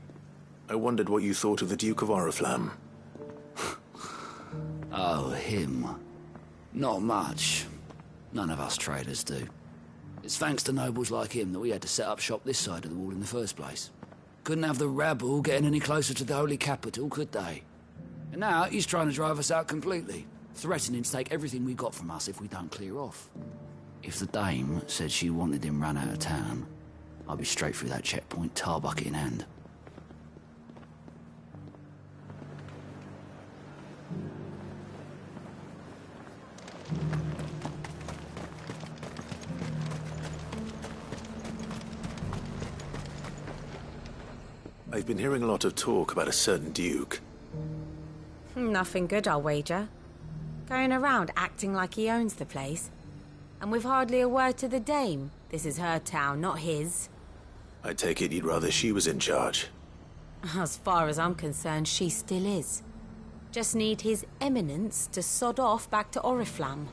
I wondered what you thought of the Duke of Oriflamme. Oh, him. Not much. None of us traders do. It's thanks to nobles like him that we had to set up shop this side of the wall in the first place. Couldn't have the rabble getting any closer to the holy capital, could they? And now he's trying to drive us out completely, threatening to take everything we got from us if we don't clear off. If the dame said she wanted him run out of town, I'd be straight through that checkpoint, tar bucket in hand. I've been hearing a lot of talk about a certain Duke. Nothing good, I'll wager. Going around acting like he owns the place. And with hardly a word to the dame. This is her town, not his. I take it you'd rather she was in charge. As far as I'm concerned, she still is. Just need his eminence to sod off back to Oriflamme.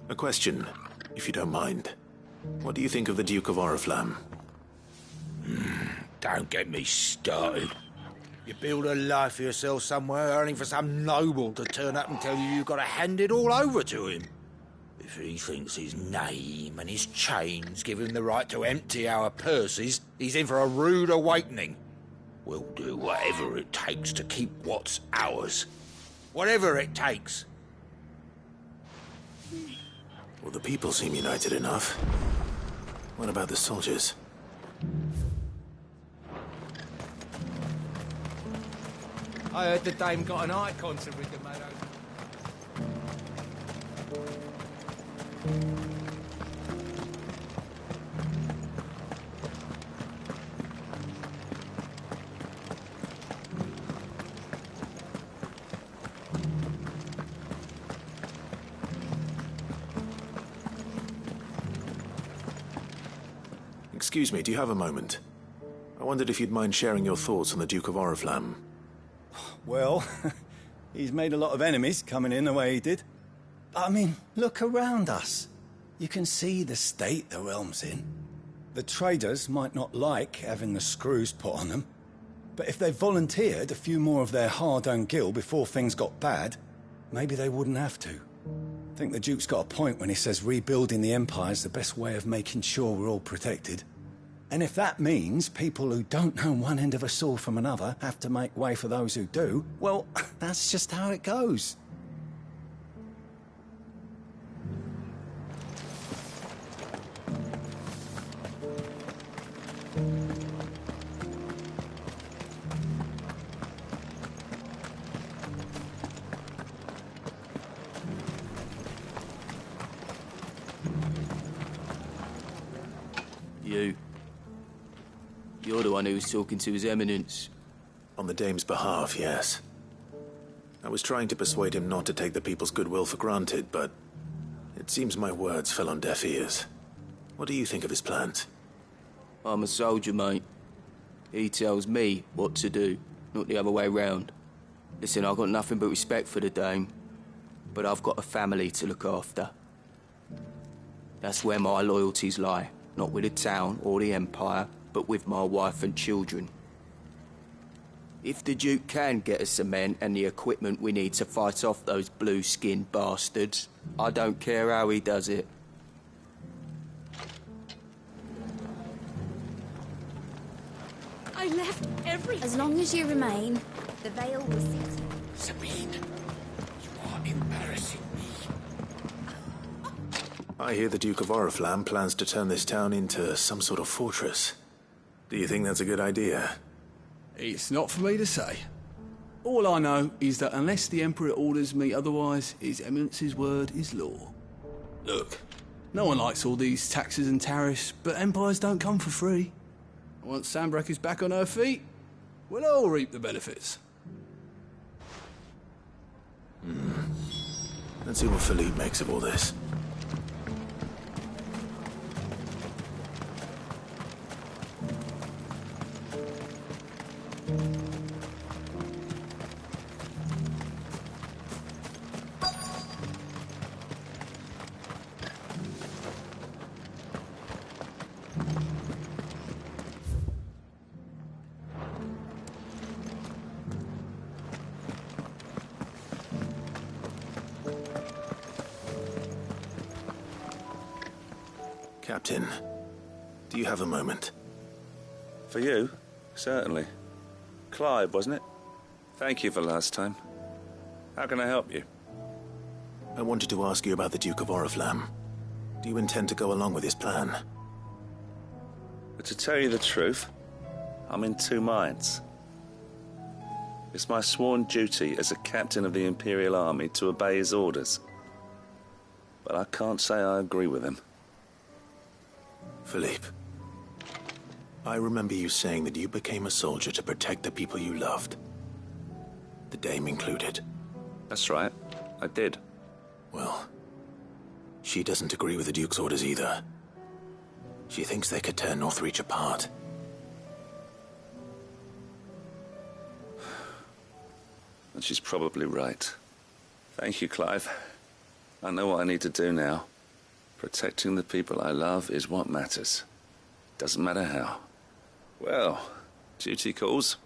A question, if you don't mind. What do you think of the Duke of Oriflamme? Don't get me started. You build a life for yourself somewhere, earning for some noble to turn up and tell you you've got to hand it all over to him. If he thinks his name and his chains give him the right to empty our purses, he's in for a rude awakening. We'll do whatever it takes to keep what's ours. Whatever it takes. Well, the people seem united enough. What about the soldiers? I heard the dame got an icon to rid the meadows. Excuse me, do you have a moment? I wondered if you'd mind sharing your thoughts on the Duke of Oriflamme. Well, he's made a lot of enemies coming in the way he did. But I mean, look around us. You can see the state the realm's in. The traders might not like having the screws put on them, but if they volunteered a few more of their hard-earned gil before things got bad, maybe they wouldn't have to. I think the Duke's got a point when he says rebuilding the Empire's the best way of making sure we're all protected. And if that means people who don't know one end of a sword from another have to make way for those who do, well, that's just how it goes. You're the one who was talking to His Eminence. On the dame's behalf, yes. I was trying to persuade him not to take the people's goodwill for granted, but it seems my words fell on deaf ears. What do you think of his plans? I'm a soldier, mate. He tells me what to do, not the other way round. Listen, I've got nothing but respect for the Dame, but I've got a family to look after. That's where my loyalties lie, not with the town or the Empire, but with my wife and children. If the Duke can get us cement and the equipment we need to fight off those blue-skinned bastards, I don't care how he does it. I left everything. As long as you remain, the veil will see you. Sabine, you are embarrassing me. I hear the Duke of Oriflamme plans to turn this town into some sort of fortress. Do you think that's a good idea? It's not for me to say. All I know is that unless the Emperor orders me otherwise, His Eminence's word is law. Look, no one likes all these taxes and tariffs, but empires don't come for free. Once Sanbreque is back on her feet, we'll all reap the benefits. Let's see what Philippe makes of all this. Captain, do you have a moment? For you? Certainly. Clive, wasn't it? Thank you for last time. How can I help you? I wanted to ask you about the Duke of Oriflamme. Do you intend to go along with his plan? But to tell you the truth, I'm in two minds. It's my sworn duty as a captain of the Imperial Army to obey his orders. But I can't say I agree with him. Philippe, I remember you saying that you became a soldier to protect the people you loved. The Dame included. That's right, I did. Well, she doesn't agree with the Duke's orders either. She thinks they could tear Northreach apart. And she's probably right. Thank you, Clive. I know what I need to do now. Protecting the people I love is what matters. Doesn't matter how. Well, duty calls,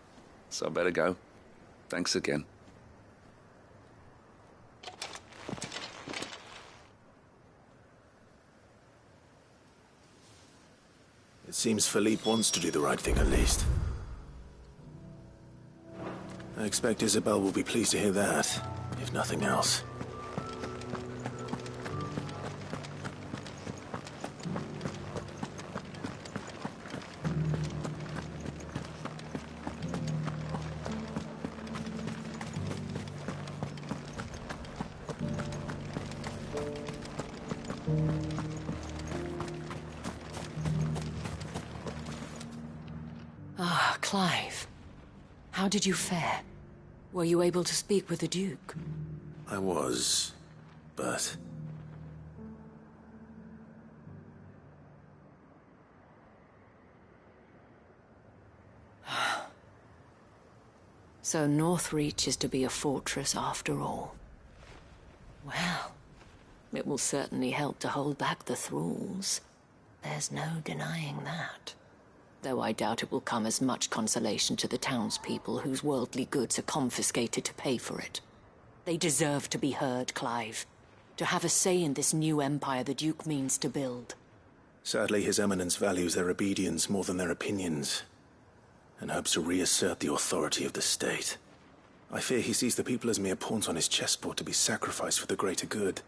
so I better go. Thanks again. It seems Philippe wants to do the right thing at least. I expect Isabel will be pleased to hear that, if nothing else. Ah, Clive. How did you fare? Were you able to speak with the Duke? I was, but... So Northreach is to be a fortress after all. Well, it will certainly help to hold back the thralls. There's no denying that. Though I doubt it will come as much consolation to the townspeople whose worldly goods are confiscated to pay for it. They deserve to be heard, Clive. To have a say in this new empire the Duke means to build. Sadly, His Eminence values their obedience more than their opinions, and hopes to reassert the authority of the state. I fear he sees the people as mere pawns on his chessboard to be sacrificed for the greater good.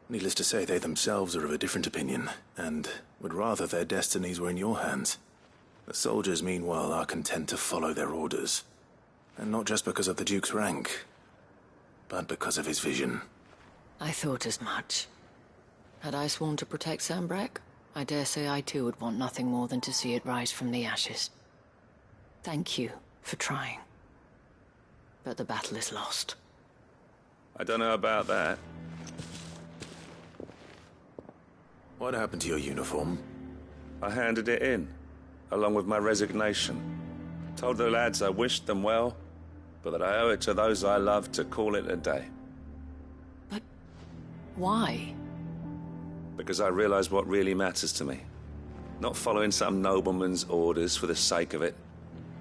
Needless to say, they themselves are of a different opinion, and would rather their destinies were in your hands. The soldiers, meanwhile, are content to follow their orders. And not just because of the Duke's rank, but because of his vision. I thought as much. Had I sworn to protect Sanbreque, I dare say I too would want nothing more than to see it rise from the ashes. Thank you for trying. But the battle is lost. I don't know about that. What happened to your uniform? I handed it in, along with my resignation. Told the lads I wished them well, but that I owe it to those I love to call it a day. But why? Because I realize what really matters to me. Not following some nobleman's orders for the sake of it,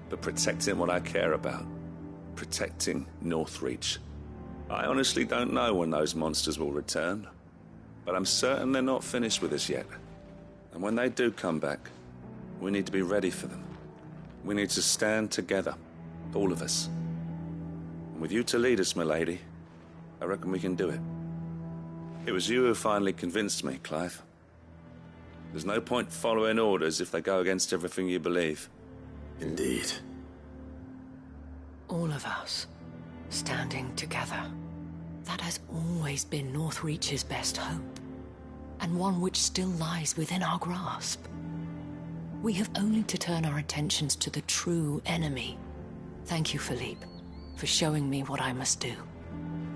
but protecting what I care about. Protecting Northreach. I honestly don't know when those monsters will return, but I'm certain they're not finished with us yet. And when they do come back, we need to be ready for them. We need to stand together, all of us. And with you to lead us, milady, I reckon we can do it. It was you who finally convinced me, Clive. There's no point following orders if they go against everything you believe. Indeed. All of us, standing together. That has always been Northreach's best hope, and one which still lies within our grasp. We have only to turn our attentions to the true enemy. Thank you, Philippe, for showing me what I must do.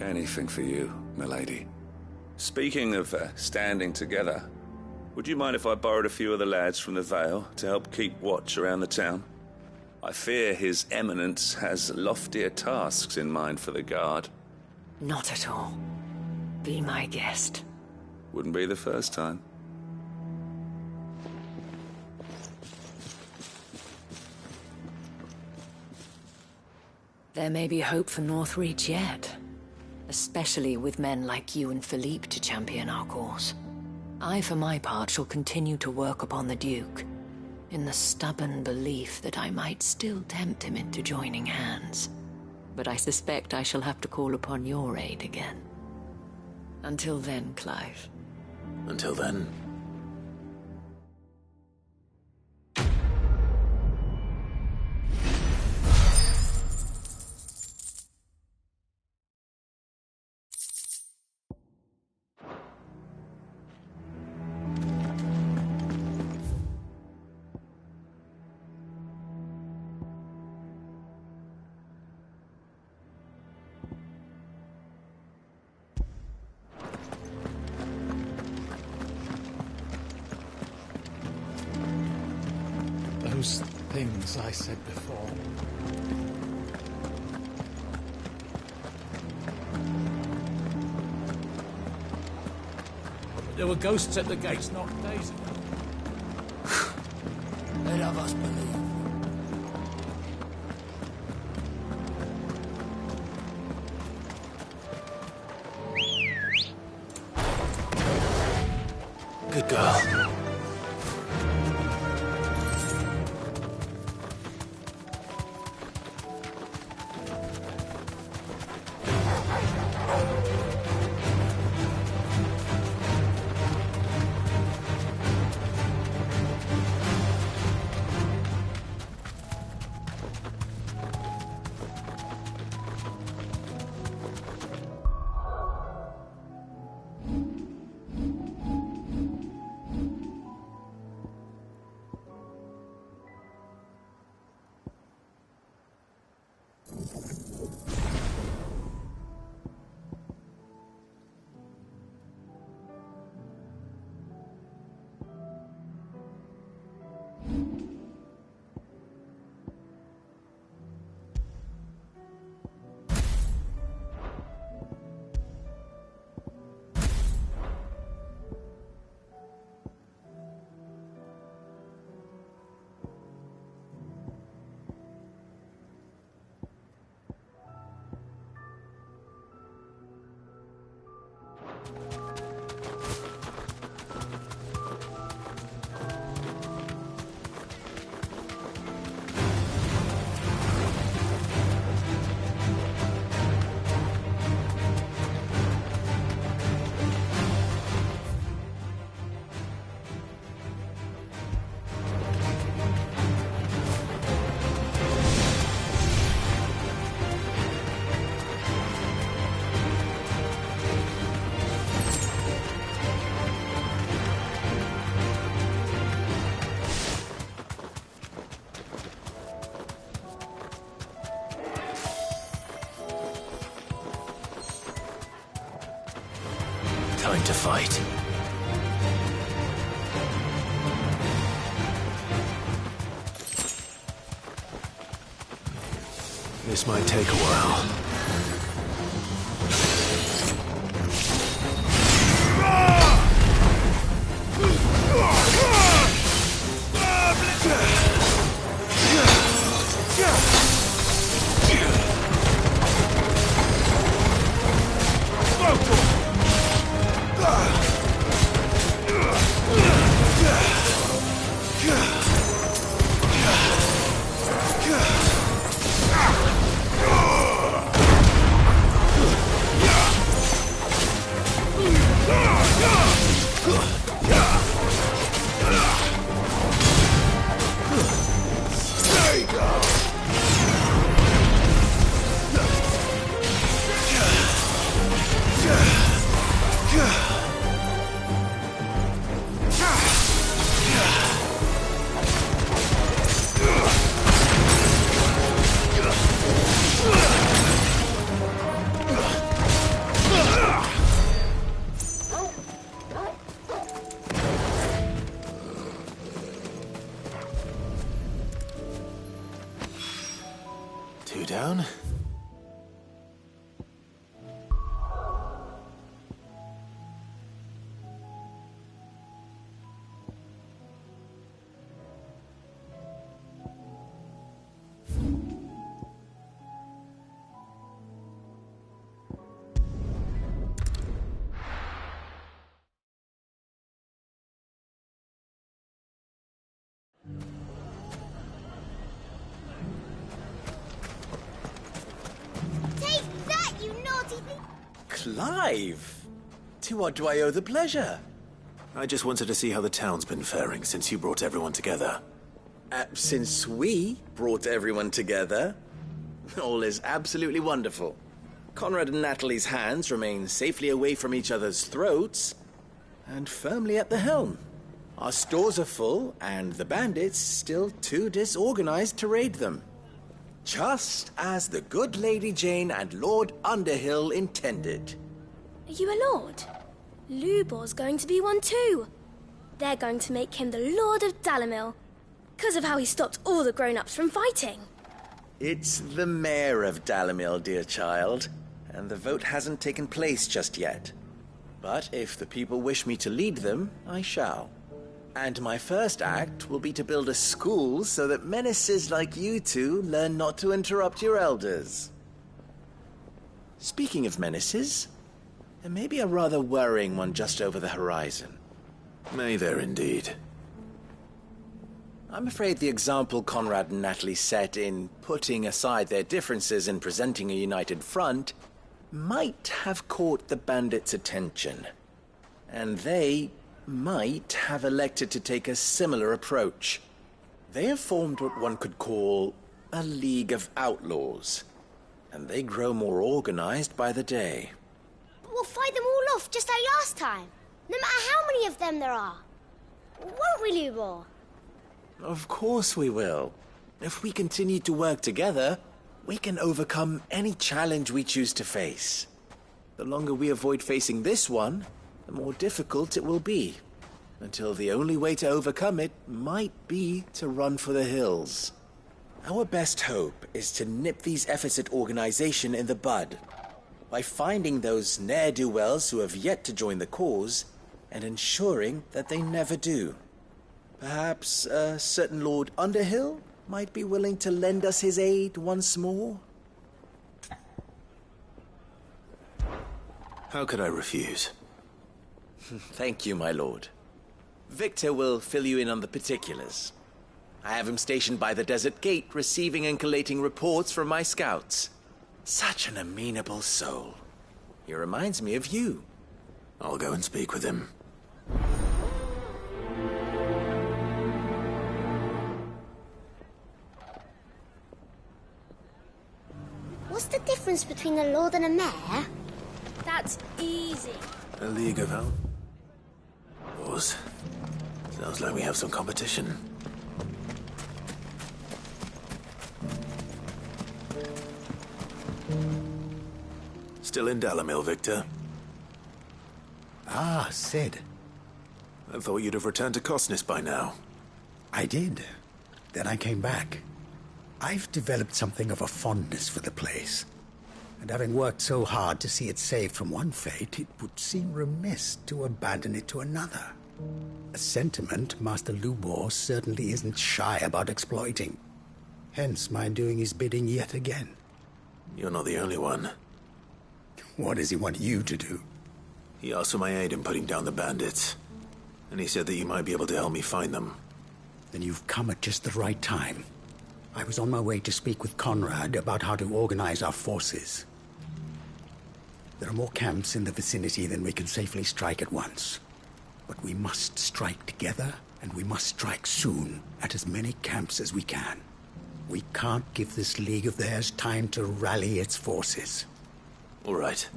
Anything for you, milady. Speaking of standing together, would you mind if I borrowed a few of the lads from the Vale to help keep watch around the town? I fear His Eminence has loftier tasks in mind for the guard. Not at all. Be my guest. Wouldn't be the first time. There may be hope for Northreach yet. Especially with men like you and Philippe to champion our cause. I, for my part, shall continue to work upon the Duke, in the stubborn belief that I might still tempt him into joining hands. But I suspect I shall have to call upon your aid again. Until then, Clive. Until then. Those things I said before. There were ghosts at the gates not days ago. Let of us believe. Good girl. Time to fight. This might take a while. Two down. Clive! To what do I owe the pleasure? I just wanted to see how the town's been faring since you brought everyone together. Since we brought everyone together, all is absolutely wonderful. Conrad and Natalie's hands remain safely away from each other's throats, and firmly at the helm. Our stores are full, and the bandits still too disorganized to raid them. Just as the good Lady Jane and Lord Underhill intended. Are you a lord? Lubor's going to be one too. They're going to make him the Lord of Dalimil, because of how he stopped all the grown-ups from fighting. It's the mayor of Dalimil, dear child, and the vote hasn't taken place just yet. But if the people wish me to lead them, I shall. And my first act will be to build a school so that menaces like you two learn not to interrupt your elders. Speaking of menaces, there may be a rather worrying one just over the horizon. May there indeed. I'm afraid the example Conrad and Natalie set in putting aside their differences and presenting a united front might have caught the bandits' attention. And they might have elected to take a similar approach. They have formed what one could call a League of Outlaws, and they grow more organized by the day. But we'll fight them all off just like last time, no matter how many of them there are. Won't we, Lubor? Of course we will. If we continue to work together, we can overcome any challenge we choose to face. The longer we avoid facing this one, the more difficult it will be, until the only way to overcome it might be to run for the hills. Our best hope is to nip these efforts at organization in the bud, by finding those ne'er-do-wells who have yet to join the cause, and ensuring that they never do. Perhaps a certain Lord Underhill might be willing to lend us his aid once more? How could I refuse? Thank you, my lord. Victor will fill you in on the particulars. I have him stationed by the desert gate, receiving and collating reports from my scouts. Such an amenable soul. He reminds me of you. I'll go and speak with him. What's the difference between a lord and a mayor? That's easy. A League of Outlaws. Sounds like we have some competition. Still in Dalimil, Victor? Ah, Sid. I thought you'd have returned to Cosnes by now. I did. Then I came back. I've developed something of a fondness for the place. And having worked so hard to see it saved from one fate, it would seem remiss to abandon it to another. A sentiment Master Lubor certainly isn't shy about exploiting. Hence my doing his bidding yet again. You're not the only one. What does he want you to do? He asked for my aid in putting down the bandits. And he said that you might be able to help me find them. Then you've come at just the right time. I was on my way to speak with Conrad about how to organize our forces. There are more camps in the vicinity than we can safely strike at once. But we must strike together, and we must strike soon at as many camps as we can. We can't give this league of theirs time to rally its forces. All right.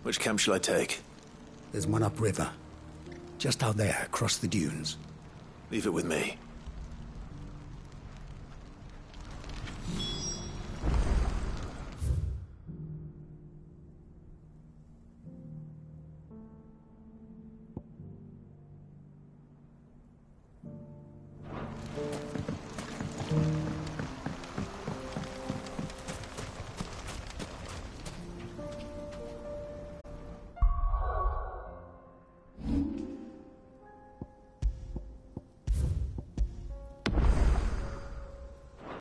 Which camp shall I take? There's one upriver. Just out there, across the dunes. Leave it with me.